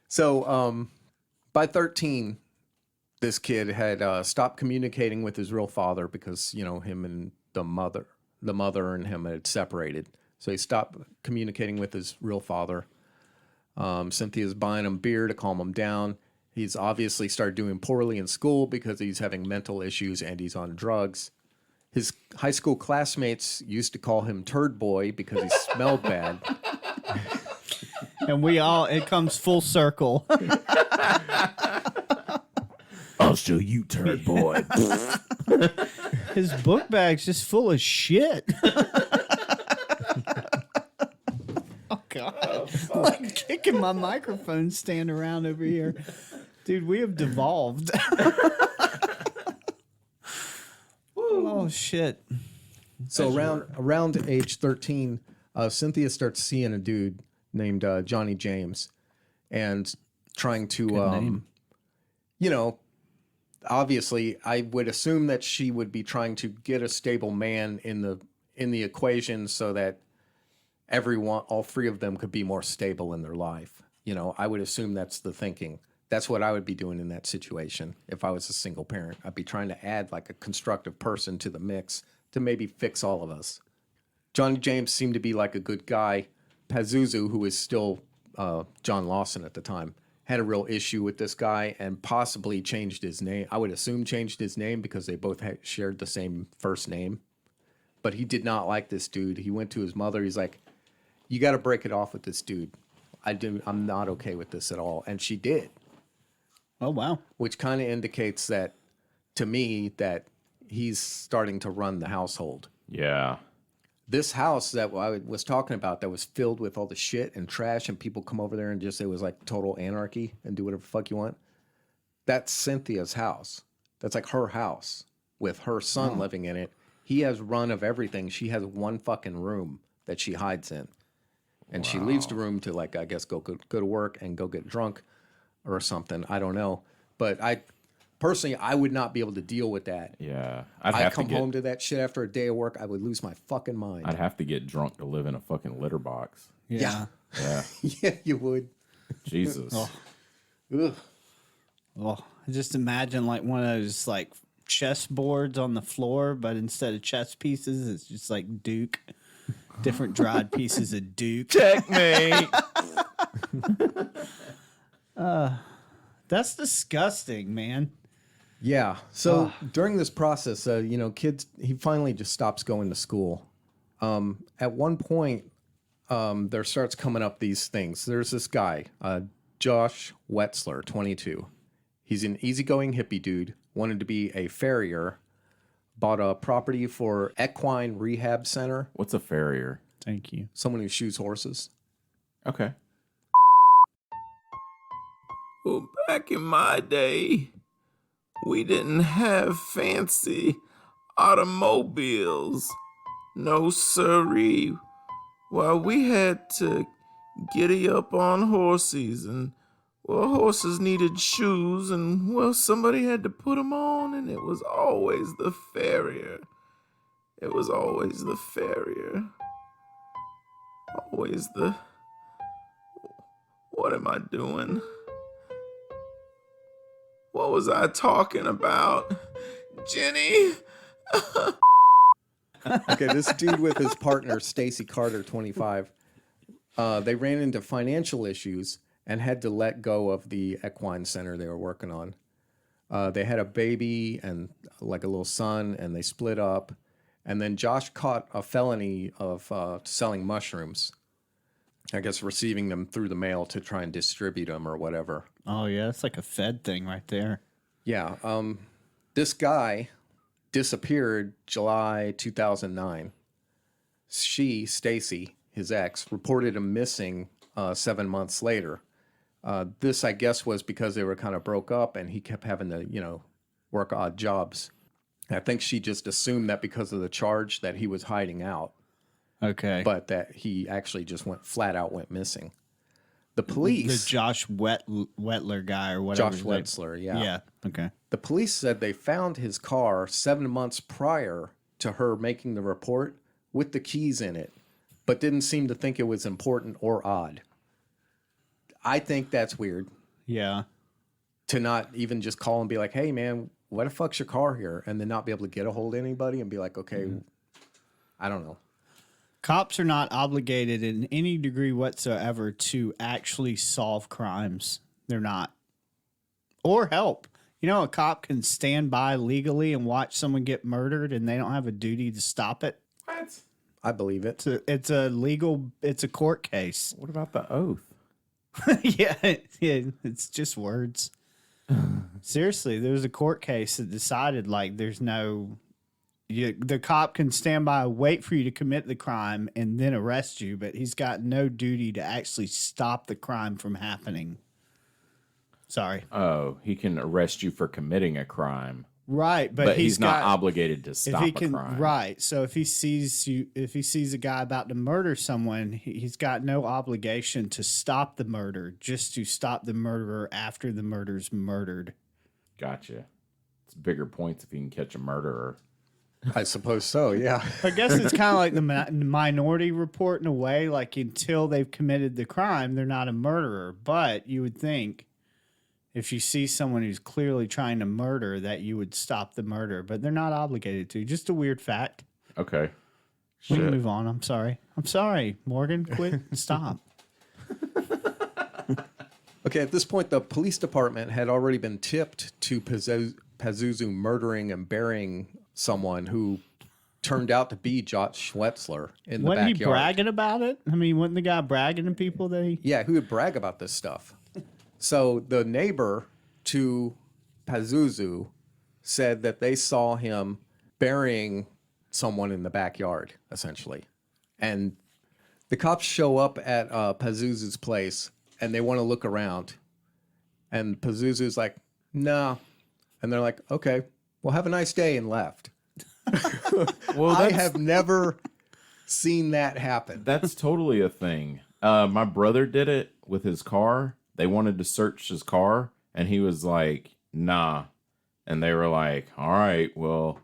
So, by 13, this kid had stopped communicating with his real father because, him and the mother and him had separated. So he stopped communicating with his real father. Cynthia's buying him beer to calm him down. He's obviously started doing poorly in school because he's having mental issues and he's on drugs. His high school classmates used to call him Turd Boy because he smelled bad. And it comes full circle. I'll show you, turd boy. His book bag's just full of shit. Oh, God. I'm like kicking my microphone stand around over here. Dude, we have devolved. Oh, shit. So around age 13, Cynthia starts seeing a dude named Johnny James, and trying to, obviously, I would assume that she would be trying to get a stable man in the equation so that all three of them could be more stable in their life. I would assume that's the thinking. That's what I would be doing in that situation if I was a single parent. I'd be trying to add like a constructive person to the mix to maybe fix all of us. Johnny James seemed to be like a good guy. Pazuzu, who was still John Lawson at the time, had a real issue with this guy and possibly changed his name. I would assume changed his name because they both shared the same first name. But he did not like this dude. He went to his mother. He's like, you got to break it off with this dude. I'm not okay with this at all. And she did. Oh, wow. Which kind of indicates that, to me, that he's starting to run the household. Yeah. This house that I was talking about that was filled with all the shit and trash and people come over there and just, it was like total anarchy and do whatever the fuck you want. That's Cynthia's house. That's like her house with her son living in it. He has run of everything. She has one fucking room that she hides in. And she leaves the room to, like, I guess go to work and go get drunk or something. I don't know. But I personally, I would not be able to deal with that. Yeah. I'd come home to that shit after a day of work. I would lose my fucking mind. I'd have to get drunk to live in a fucking litter box. Yeah. Yeah. Yeah, you would. Jesus. Ugh. Well, just imagine like one of those like chess boards on the floor, but instead of chess pieces, it's just like Duke. Different dried pieces of Duke. Checkmate. That's disgusting, man. Yeah. So during this process, kids, he finally just stops going to school. At one point, there starts coming up these things. There's this guy, Josh Wetzler, 22. He's an easygoing hippie dude, wanted to be a farrier, bought a property for equine rehab center, What's a farrier? Thank you. someone who shoes horses. Okay. Well, back in my day, we didn't have fancy automobiles. No siree. Well, we had to giddy up on horses, and horses needed shoes, and somebody had to put them on, and it was always the farrier. It was always the farrier. Always the... What am I doing? What was I talking about? Jenny? Okay, this dude with his partner, Stacy Carter, 25, they ran into financial issues and had to let go of the equine center they were working on. They had a baby and like a little son, and they split up. And then Josh caught a felony of selling mushrooms. I guess receiving them through the mail to try and distribute them or whatever. Oh, yeah. That's like a Fed thing right there. Yeah. This guy disappeared July 2009. She, Stacy, his ex, reported him missing 7 months later. This, I guess, was because they were kind of broke up and he kept having to, work odd jobs. I think she just assumed that because of the charge that he was hiding out, Okay. but that he actually just flat out went missing. The police... The Josh Wetler guy or whatever. Josh Wetzler, yeah. Yeah. Okay. The police said they found his car 7 months prior to her making the report with the keys in it, but didn't seem to think it was important or odd. I think that's weird Yeah. to not even just call and be like, hey, man, why the fuck's your car here? And then not be able to get a hold of anybody and be like, okay, I don't know. Cops are not obligated in any degree whatsoever to actually solve crimes. They're not. Or help. A cop can stand by legally and watch someone get murdered and they don't have a duty to stop it. What? I believe it. It's a court case. What about the oath? yeah, it's just words. Seriously, there was a court case that decided like there's no... the cop can stand by, wait for you to commit the crime, and then arrest you, but he's got no duty to actually stop the crime from happening. Sorry. Oh, he can arrest you for committing a crime. Right, But he's not obligated to stop a crime. Right. So if he sees a guy about to murder someone, he's got no obligation to stop the murder, just to stop the murderer after the murder's murdered. Gotcha. It's bigger points if you can catch a murderer. I suppose so, yeah. I guess it's kind of like the Minority Report in a way. Like until they've committed the crime, they're not a murderer. But you would think if you see someone who's clearly trying to murder that you would stop the murder. But they're not obligated to. Just a weird fact. Okay. We can move on. I'm sorry, Morgan. Quit and stop. Okay, at this point, the police department had already been tipped to Pazuzu murdering and burying someone who turned out to be Josh Wetzler in the Wasn't backyard. he bragging about it? I mean, wasn't the guy bragging to people that he... Yeah, who would brag about this stuff? So the neighbor to Pazuzu said that they saw him burying someone in the backyard, essentially. And the cops show up at Pazuzu's place, and they want to look around. And Pazuzu's like, no. And they're like, okay, well, have a nice day, and left. Well, I have never seen that happen. That's totally a thing. My brother did it with his car. They wanted to search his car, and he was like, nah. And they were like, all right, well,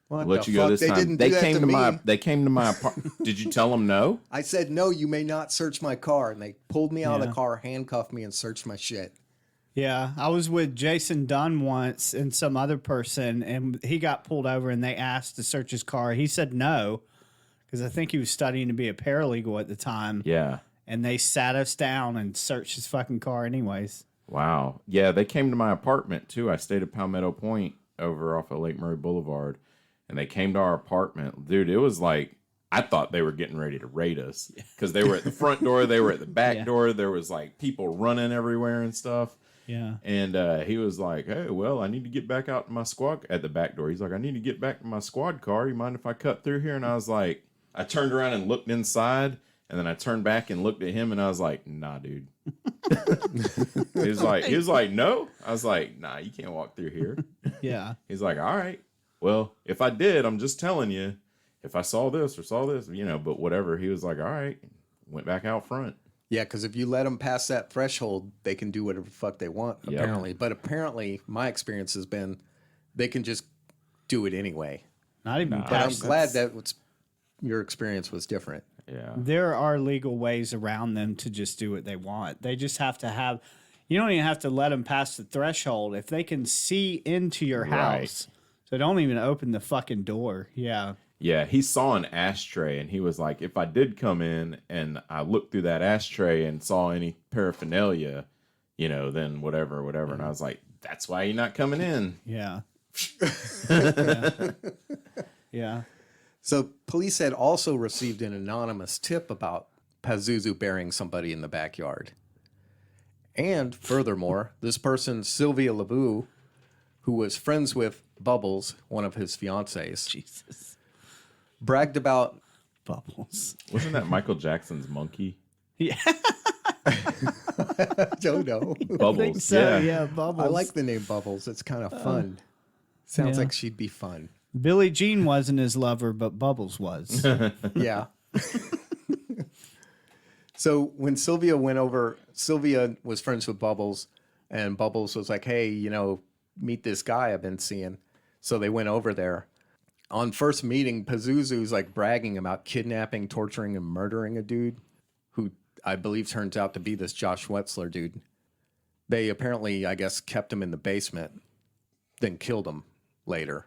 What we'll let the you go fuck? this They time. didn't do that to me. They came to my apartment. Did you tell them no? I said, no, you may not search my car. And they pulled me out of Yeah. the car, handcuffed me, and searched my shit. Yeah, I was with Jason Dunn once and some other person, and he got pulled over and they asked to search his car. He said no, because I think he was studying to be a paralegal at the time. Yeah. And they sat us down and searched his fucking car anyways. Wow. Yeah, they came to my apartment too. I stayed at Palmetto Point over off of Lake Murray Boulevard, and they came to our apartment. Dude, it was like, I thought they were getting ready to raid us because they were at the front door, they were at the back door. There was like people running everywhere and stuff. Yeah. And he was like, hey, well, I need to get back out to my squad at the back door. He's like, I need to get back to my squad car. You mind if I cut through here? And I was like, I turned around and looked inside, and then I turned back and looked at him, and I was like, nah, dude. he was like, no. I was like, nah, you can't walk through here. Yeah. He's like, all right. Well, if I did, I'm just telling you, if I saw this, but whatever. He was like, all right. Went back out front. Yeah, because if you let them pass that threshold, they can do whatever the fuck they want, Yep. apparently. But apparently, my experience has been they can just do it anyway. Not even But I'm past. glad that your experience was different. Yeah. There are legal ways around them to just do what they want. They just have to have, you don't even have to let them pass the threshold. If they can see into your Right. house, so don't even open the fucking door. Yeah. Yeah, he saw an ashtray and he was like, if I did come in and I looked through that ashtray and saw any paraphernalia, then whatever. And I was like, that's why you're not coming in. Yeah. Yeah. Yeah. So police had also received an anonymous tip about Pazuzu burying somebody in the backyard. And furthermore, this person, Sylvia LeBou, who was friends with Bubbles, one of his fiancées, Jesus. bragged about Bubbles. Wasn't that Michael Jackson's monkey? Yeah. Jojo. Bubbles. So, yeah, Bubbles. I like the name Bubbles. It's kind of fun. Sounds yeah. like she'd be fun. Billie Jean wasn't his lover, but Bubbles was. Yeah. So when Sylvia went over, Sylvia was friends with Bubbles, and Bubbles was like, hey, meet this guy I've been seeing. So they went over there. On first meeting, Pazuzu's like bragging about kidnapping, torturing, and murdering a dude who I believe turns out to be this Josh Wetzler dude. They apparently, I guess, kept him in the basement, then killed him later.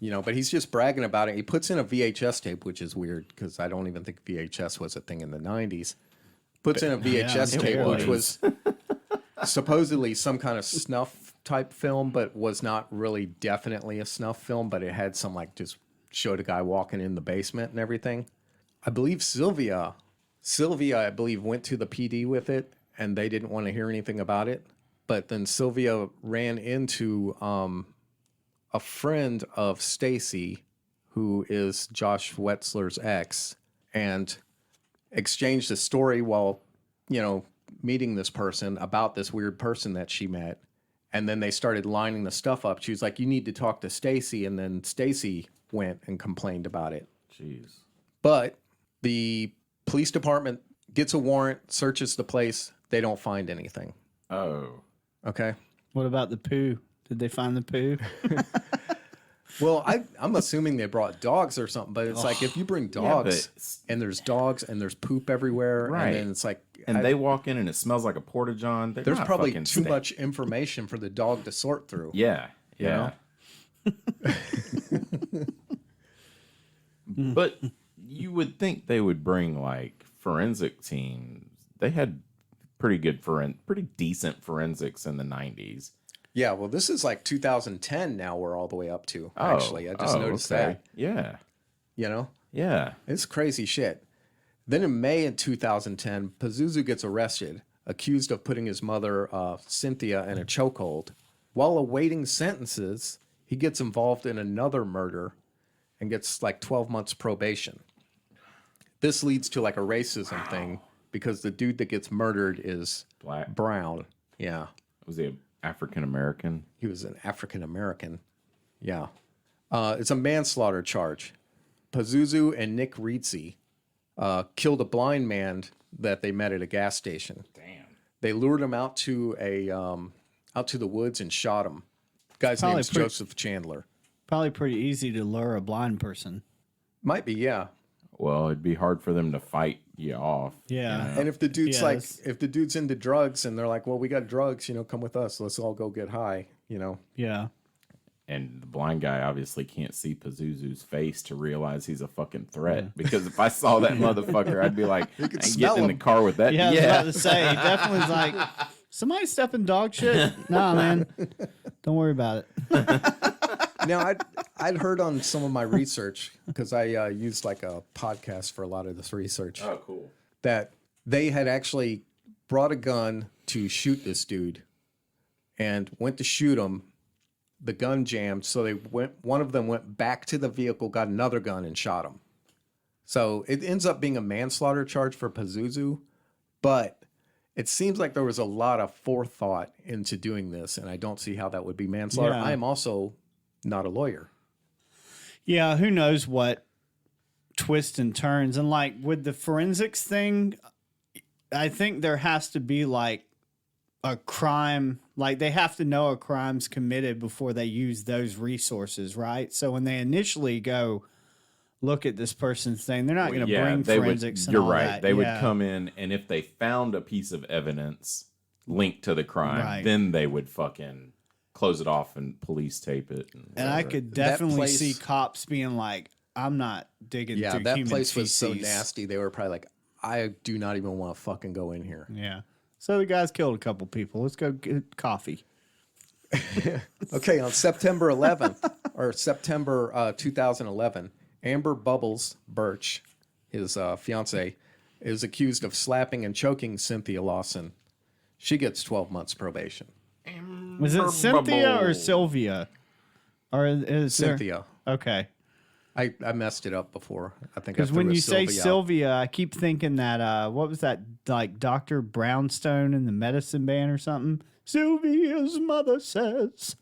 But he's just bragging about it. He puts in a VHS tape, which is weird because I don't even think VHS was a thing in the 90s. Puts in a VHS tape, which was supposedly some kind of snuff type film, but was not really definitely a snuff film, but it had some just showed a guy walking in the basement and everything. I believe Sylvia, I believe, went to the PD with it and they didn't want to hear anything about it. But then Sylvia ran into a friend of Stacy, who is Josh Wetzler's ex, and exchanged a story while, meeting this person about this weird person that she met. And then they started lining the stuff up. She was like, you need to talk to Stacy. And then Stacy went and complained about it. Jeez. But the police department gets a warrant, searches the place. They don't find anything. Oh. Okay. What about the poo? Did they find the poo? Well, I'm assuming they brought dogs or something, but it's like if you bring dogs and there's dogs and there's poop everywhere, Right. and then it's like... And they walk in and it smells like a porta-john. They're there's not probably fucking too sta- much information for the dog to sort through. Yeah. Yeah. But you would think they would bring forensic teams. They had pretty decent forensics in the 90s. Yeah, well, this is 2010 now we're all the way up to, actually. I just noticed that. Yeah. Yeah. It's crazy shit. Then in May in 2010, Pazuzu gets arrested, accused of putting his mother, Cynthia, in a chokehold. While awaiting sentences, he gets involved in another murder and gets 12 months probation. This leads to a racism thing because the dude that gets murdered is Black. brown. Yeah. Was he African American? He was an African American. Yeah. It's a manslaughter charge. Pazuzu and Nick Rizzi killed a blind man that they met at a gas station. Damn. They lured him out to a out to the woods and shot him. Guy's Probably name's pretty- Joseph Chandler. Probably pretty easy to lure a blind person. Might be, yeah. Well, it'd be hard for them to fight you off. Yeah. And if the dude's Yes. if the dude's into drugs and they're like, well, we got drugs, come with us. Let's all go get high, Yeah. And the blind guy obviously can't see Pazuzu's face to realize he's a fucking threat. Because if I saw that motherfucker, I'd be like, I ain't smell getting in the him. car with that. Yeah, I was about to say, he definitely was like, somebody stepping dog shit? Nah, man. Don't worry about it. Now, I'd heard on some of my research, because I used like a podcast for a lot of this research, Oh, cool. that they had actually brought a gun to shoot this dude and went to shoot him. The gun jammed, so one of them went back to the vehicle, got another gun, and shot him. So it ends up being a manslaughter charge for Pazuzu, but it seems like there was a lot of forethought into doing this, and I don't see how that would be manslaughter. Yeah. I am also not a lawyer. Yeah, who knows what twists and turns. And like with the forensics thing, I think there has to be like a crime, like they have to know a crime's committed before they use those resources, right? So when they initially go look at this person's thing, they're not going to bring forensics and You're all right. that. They would Yeah. come in, and if they found a piece of evidence linked to the crime, Right. then they would fucking close it off and police tape it. And I whatever. could That definitely place- see cops being like, I'm not digging Yeah, through that human place was so feces. nasty. They were probably like, I do not even want to fucking go in here. Yeah. So the guy's killed a couple people. Let's go get coffee. Okay, on September 11th, or September 2011, Amber Bubbles Birch, his fiance, is accused of slapping and choking Cynthia Lawson. She gets 12 months probation. Was it Cynthia or Bubble. Sylvia? Or is there- Cynthia. Okay. I messed it up before. I think I Because threw when a you say Sylvia out. Sylvia, I keep thinking that what was that, like Dr. Brownstone in the medicine band or something? Sylvia's mother says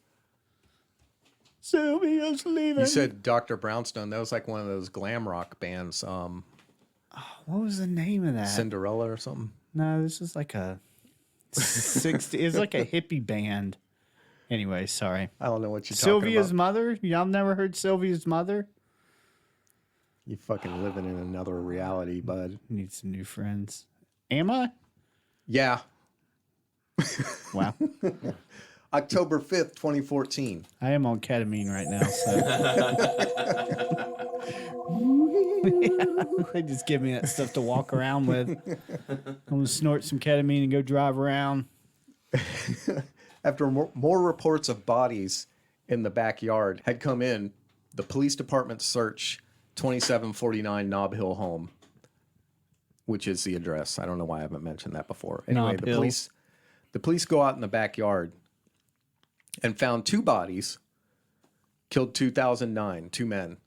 Sylvia's leaving. You said Dr. Brownstone. That was like one of those glam rock bands, What was the name of that? Cinderella or something. No, this is like a 60. It's like a hippie band. Anyway, sorry. I don't know what you're Sylvia's talking about. mother? Y'all never heard Sylvia's mother? You fucking living in another reality, bud. Need some new friends. Am I? Yeah. Wow. October 5th, 2014. I am on ketamine right now, so they just give me that stuff to walk around with. I'm gonna snort some ketamine and go drive around. After more reports of bodies in the backyard had come in, the police department searched 2749 Nob Hill home, which is the address. I don't know why I haven't mentioned that before. Anyway, Nob Hill. the police go out in the backyard and found two bodies, killed 2009, two men.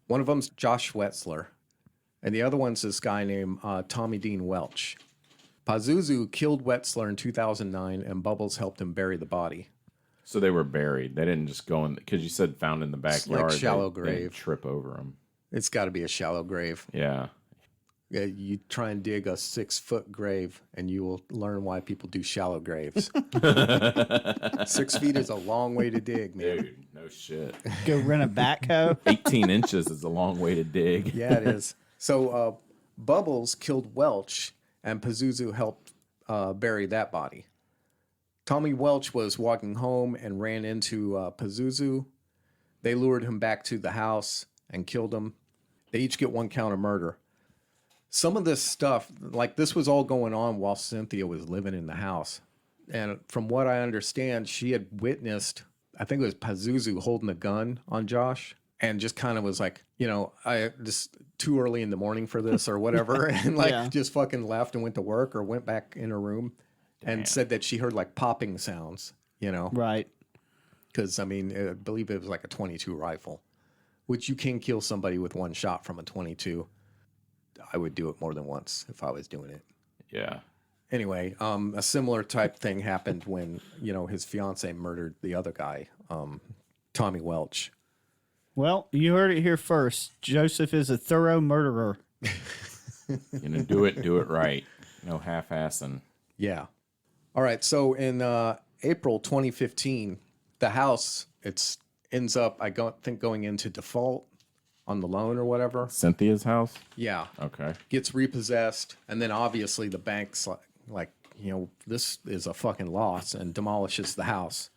One of them's Josh Wetzler, and the other one's this guy named Tommy Dean Welch. Pazuzu killed Wetzler in 2009, and Bubbles helped him bury the body. So they were buried. They didn't just go in, because you said found in the backyard. shallow They grave. trip over them. It's got to be a shallow grave. Yeah. Yeah, you try and dig a 6-foot grave, and you will learn why people do shallow graves. 6 feet is a long way to dig, man. Dude, no shit. Go rent a backhoe. 18 inches is a long way to dig. Yeah, it is. So Bubbles killed Welch, and Pazuzu helped bury that body. Tommy Welch was walking home and ran into Pazuzu. They lured him back to the house and killed him. They each get 1 count of murder. Some of this stuff, like this was all going on while Cynthia was living in the house. And from what I understand, she had witnessed, I think it was Pazuzu holding a gun on Josh, and just kind of was like, I just too early in the morning for this or whatever. And Yeah. just fucking left and went to work or went back in her room and Damn. said that she heard like popping sounds, Right. because I believe it was like a 22 rifle, which you can kill somebody with 1 shot from a 22. I would do it more than once if I was doing it. Yeah. Anyway, a similar type thing happened when, his fiance murdered the other guy, Tommy Welch. Well, you heard it here first. Joseph is a thorough murderer. Do it right. No half-assing. Yeah. All right. So in April 2015, the house ends up think going into default on the loan or whatever. Cynthia's house? Yeah. Okay. Gets repossessed, and then obviously the bank's like, this is a fucking loss, and demolishes the house.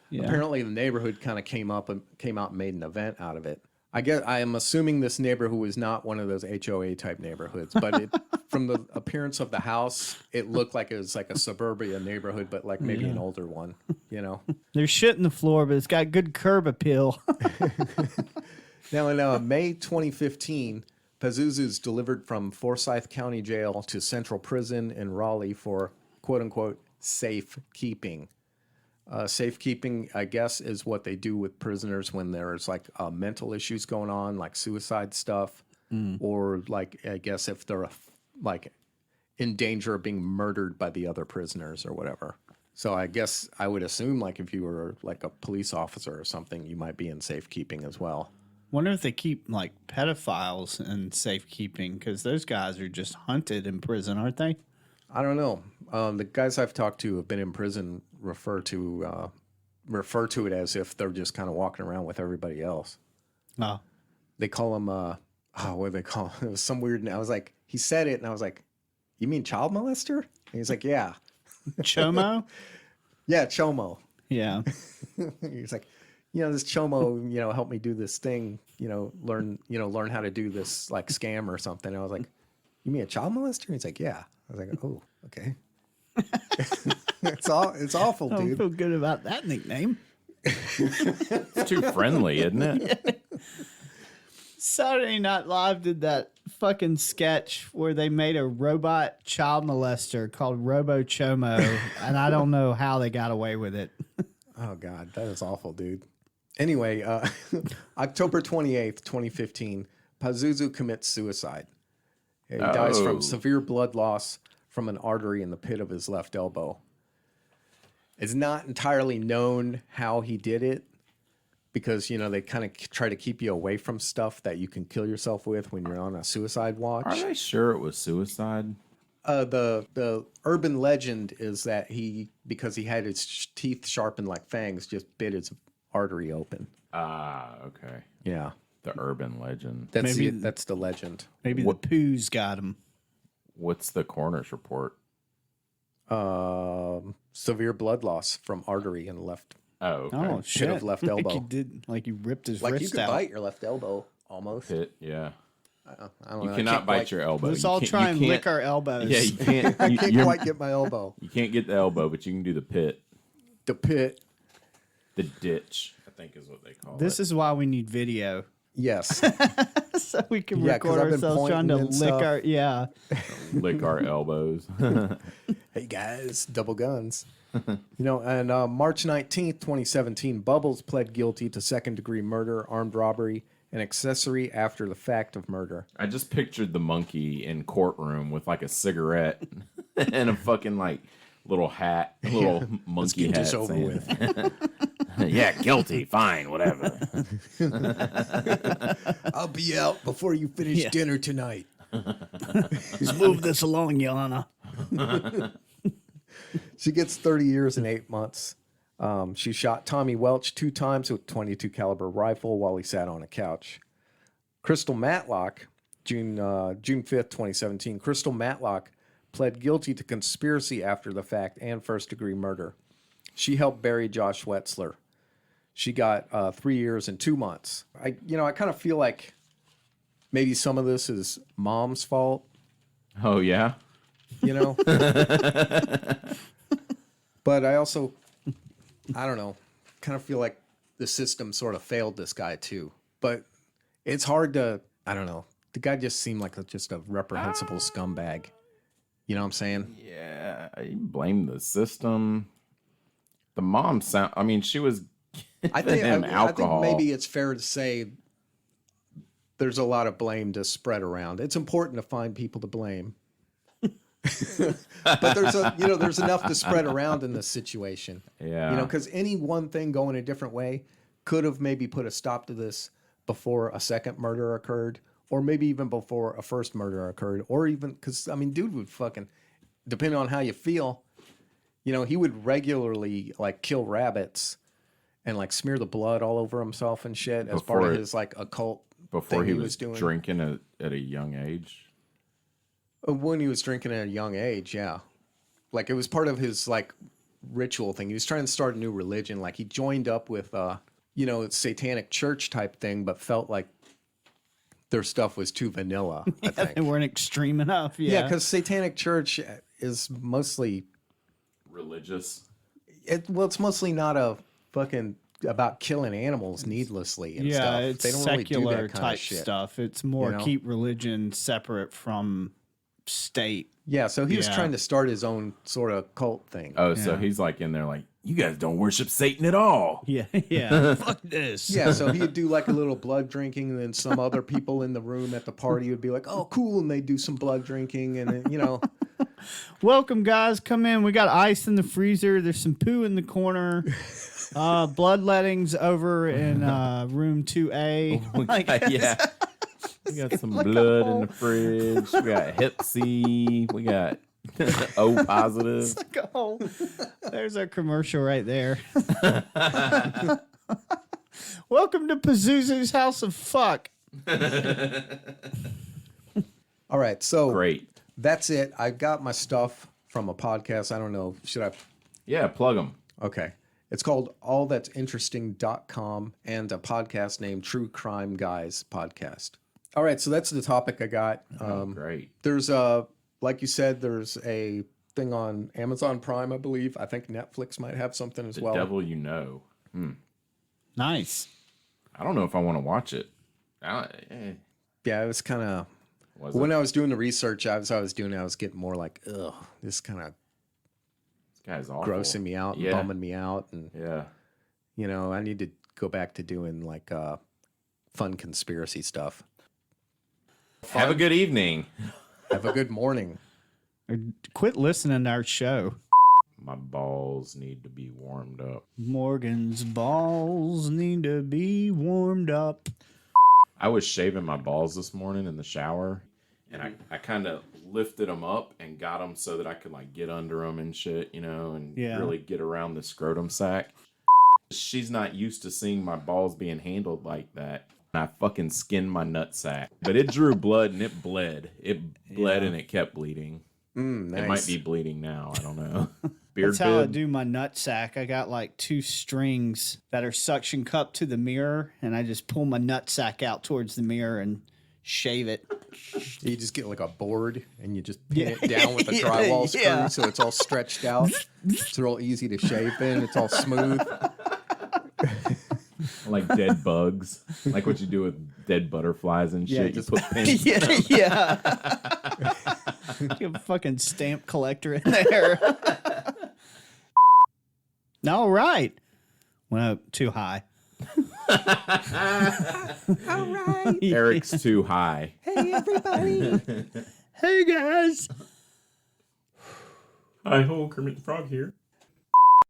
Yeah. Apparently the neighborhood kind of came out and made an event out of it. I am assuming this neighborhood was not one of those HOA type neighborhoods, but from the appearance of the house, it looked like it was like a suburbia neighborhood, but like maybe an older one, There's shit in the floor, but it's got good curb appeal. Now, in May 2015, Pazuzu's delivered from Forsyth County Jail to Central Prison in Raleigh for quote-unquote safekeeping. Safekeeping, I guess, is what they do with prisoners when there's like mental issues going on, like suicide stuff, or like, I guess, if they're like in danger of being murdered by the other prisoners or whatever. So I guess I would assume like if you were like a police officer or something, you might be in safekeeping as well. Wonder if they keep like pedophiles in safekeeping, because those guys are just hunted in prison, aren't they? I don't know. The guys I've talked to have been in prison refer to it as if they're just kind of walking around with everybody else. Oh. They call them what do they call them? It was some weird. I was like, he said it, and I was like, you mean child molester? And he's like, yeah. Chomo? Yeah, chomo. Yeah. He's like, this chomo, helped me do this thing, learn how to do this like scam or something. And I was like, you mean a child molester? And he's like, yeah. I was like, oh, okay. It's awful, I don't dude. feel good about that nickname. It's too friendly, isn't it? Saturday Night Live did that fucking sketch where they made a robot child molester called Robo Chomo, and I don't know how they got away with it. Oh, God, that is awful, dude. Anyway, October 28th, 2015, Pazuzu commits suicide. He dies from severe blood loss from an artery in the pit of his left elbow. It's not entirely known how he did it because, they kind of try to keep you away from stuff that you can kill yourself with when you're on a suicide watch. Are they sure it was suicide? The urban legend is that because he had his teeth sharpened like fangs, just bit his artery open. Ah, okay. Yeah. The urban legend. That's the legend. Maybe the poos got him. What's the coroner's report? Severe blood loss from artery in the left. Oh, okay. Oh, shit. of left elbow. Like you ripped his Like you wrist could out. bite your left elbow almost. Pit, yeah. I don't You know. cannot bite your elbow. Let's You all can't- try you and can't- lick our elbows. Yeah, you can't. I can't quite get my elbow. You can't get the elbow, but you can do the pit. The pit. The ditch, I think is what they call it. This is why we need video. Yes. So we can 'cause record I've been ourselves trying to pointing lick and stuff. our, yeah. Lick our elbows. Hey guys, double guns. And March 19th, 2017, Bubbles pled guilty to second-degree murder, armed robbery, and accessory after the fact of murder. I just pictured the monkey in courtroom with like a cigarette and a fucking like little hat, little monkey hat. this over saying, with. Yeah, guilty, fine, whatever. I'll be out before you finish dinner tonight. Let's move this along, Yana. She gets 30 years and 8 months. She shot Tommy Welch 2 times with .22 caliber rifle while he sat on a couch. Crystal Matlock, June 5th, 2017. Crystal Matlock pled guilty to conspiracy after the fact and first-degree murder. She helped bury Josh Wetzler. She got 3 years and 2 months. I kind of feel like maybe some of this is mom's fault. Oh yeah. But I also, I don't know, kind of feel like the system sort of failed this guy too. But it's hard to, I don't know. The guy just seemed like just a reprehensible scumbag. You know what I'm saying? Yeah, I blame the system. The mom sound. I mean, she was giving him alcohol. I think maybe it's fair to say there's a lot of blame to spread around. It's important to find people to blame. But there's enough to spread around in this situation. Yeah. Because any one thing going a different way could have maybe put a stop to this before a second murder occurred, or maybe even before a first murder occurred, or even because dude would fucking, depending on how you feel, You know, he would regularly like kill rabbits and like smear the blood all over himself and shit as part of his like occult Before thing he was doing. drinking at a young age. When he was drinking at a young age, yeah. Like it was part of his like ritual thing. He was trying to start a new religion. Like he joined up with you know, satanic church type thing, but felt like their stuff was too vanilla, I think. They weren't extreme enough. Yeah, Yeah. because satanic church is mostly Religious. it's mostly not a fucking about killing animals needlessly and Yeah, stuff. it's They don't really do secular that kind type of shit. stuff. It's more you know? keep religion separate from state. Yeah, so he was Yeah. trying to start his own sort of cult thing. Oh, so Yeah. he's like in there like, you guys don't worship Satan at all. Yeah, yeah. Fuck this. Yeah, so he'd do like a little blood drinking, and then some other people in the room at the party would be like, "Oh, cool," and they'd do some blood drinking, and then, you know, Welcome, guys. Come in. We got ice in the freezer. There's some poo in the corner. Bloodlettings over in room 2A. Yeah. We got some Like a blood in whole- the fridge. We got Hep C. We got O positive. Go. There's our commercial right there. Welcome to Pazuzu's House of Fuck. all right, so Great. that's it. I got my stuff from a podcast. I don't know, should I? Yeah, plug them. Okay, it's called allthat'sinteresting.com and a podcast named True Crime Guys Podcast. All right, so that's the topic I got. Great. There's like you said, there's a thing on Amazon Prime, I believe. I think Netflix might have something as The well. devil you know. Nice. I don't know if I want to watch it. Yeah, it was kind of Was when it? I was doing the research, I was getting more like, ugh, this kind of This guy's awful. grossing me out and Yeah. bumming me out, and Yeah. you know, I need to go back to doing like fun conspiracy stuff. Have a good evening. Have a good morning. Or quit listening to our show. My balls need to be warmed up. Morgan's balls need to be warmed up. I was shaving my balls this morning in the shower, and I kind of lifted them up and got them so that I could like get under them and shit, you know, and Yeah. really get around the scrotum sack. She's not used to seeing my balls being handled like that. I fucking skinned my nut sack, but it drew blood and it bled. It bled and it kept bleeding. Nice. It might be bleeding now. I don't know. Beard That's how I bib. do my nut sack. I got like 2 strings that are suction cupped to the mirror, and I just pull my nut sack out towards the mirror and shave it. You just get like a board and you just pin it down with a Yeah, drywall screw yeah. so it's all stretched out. It's real easy to shave in. It's all smooth. Like dead bugs, like what you do with dead butterflies and Yeah, shit. just- You put pins. Yeah. You have a fucking stamp collector in there. All right. Went up too high. All right. Eric's too high. Hey, everybody. Hey, guys. Hi ho, Kermit the Frog here.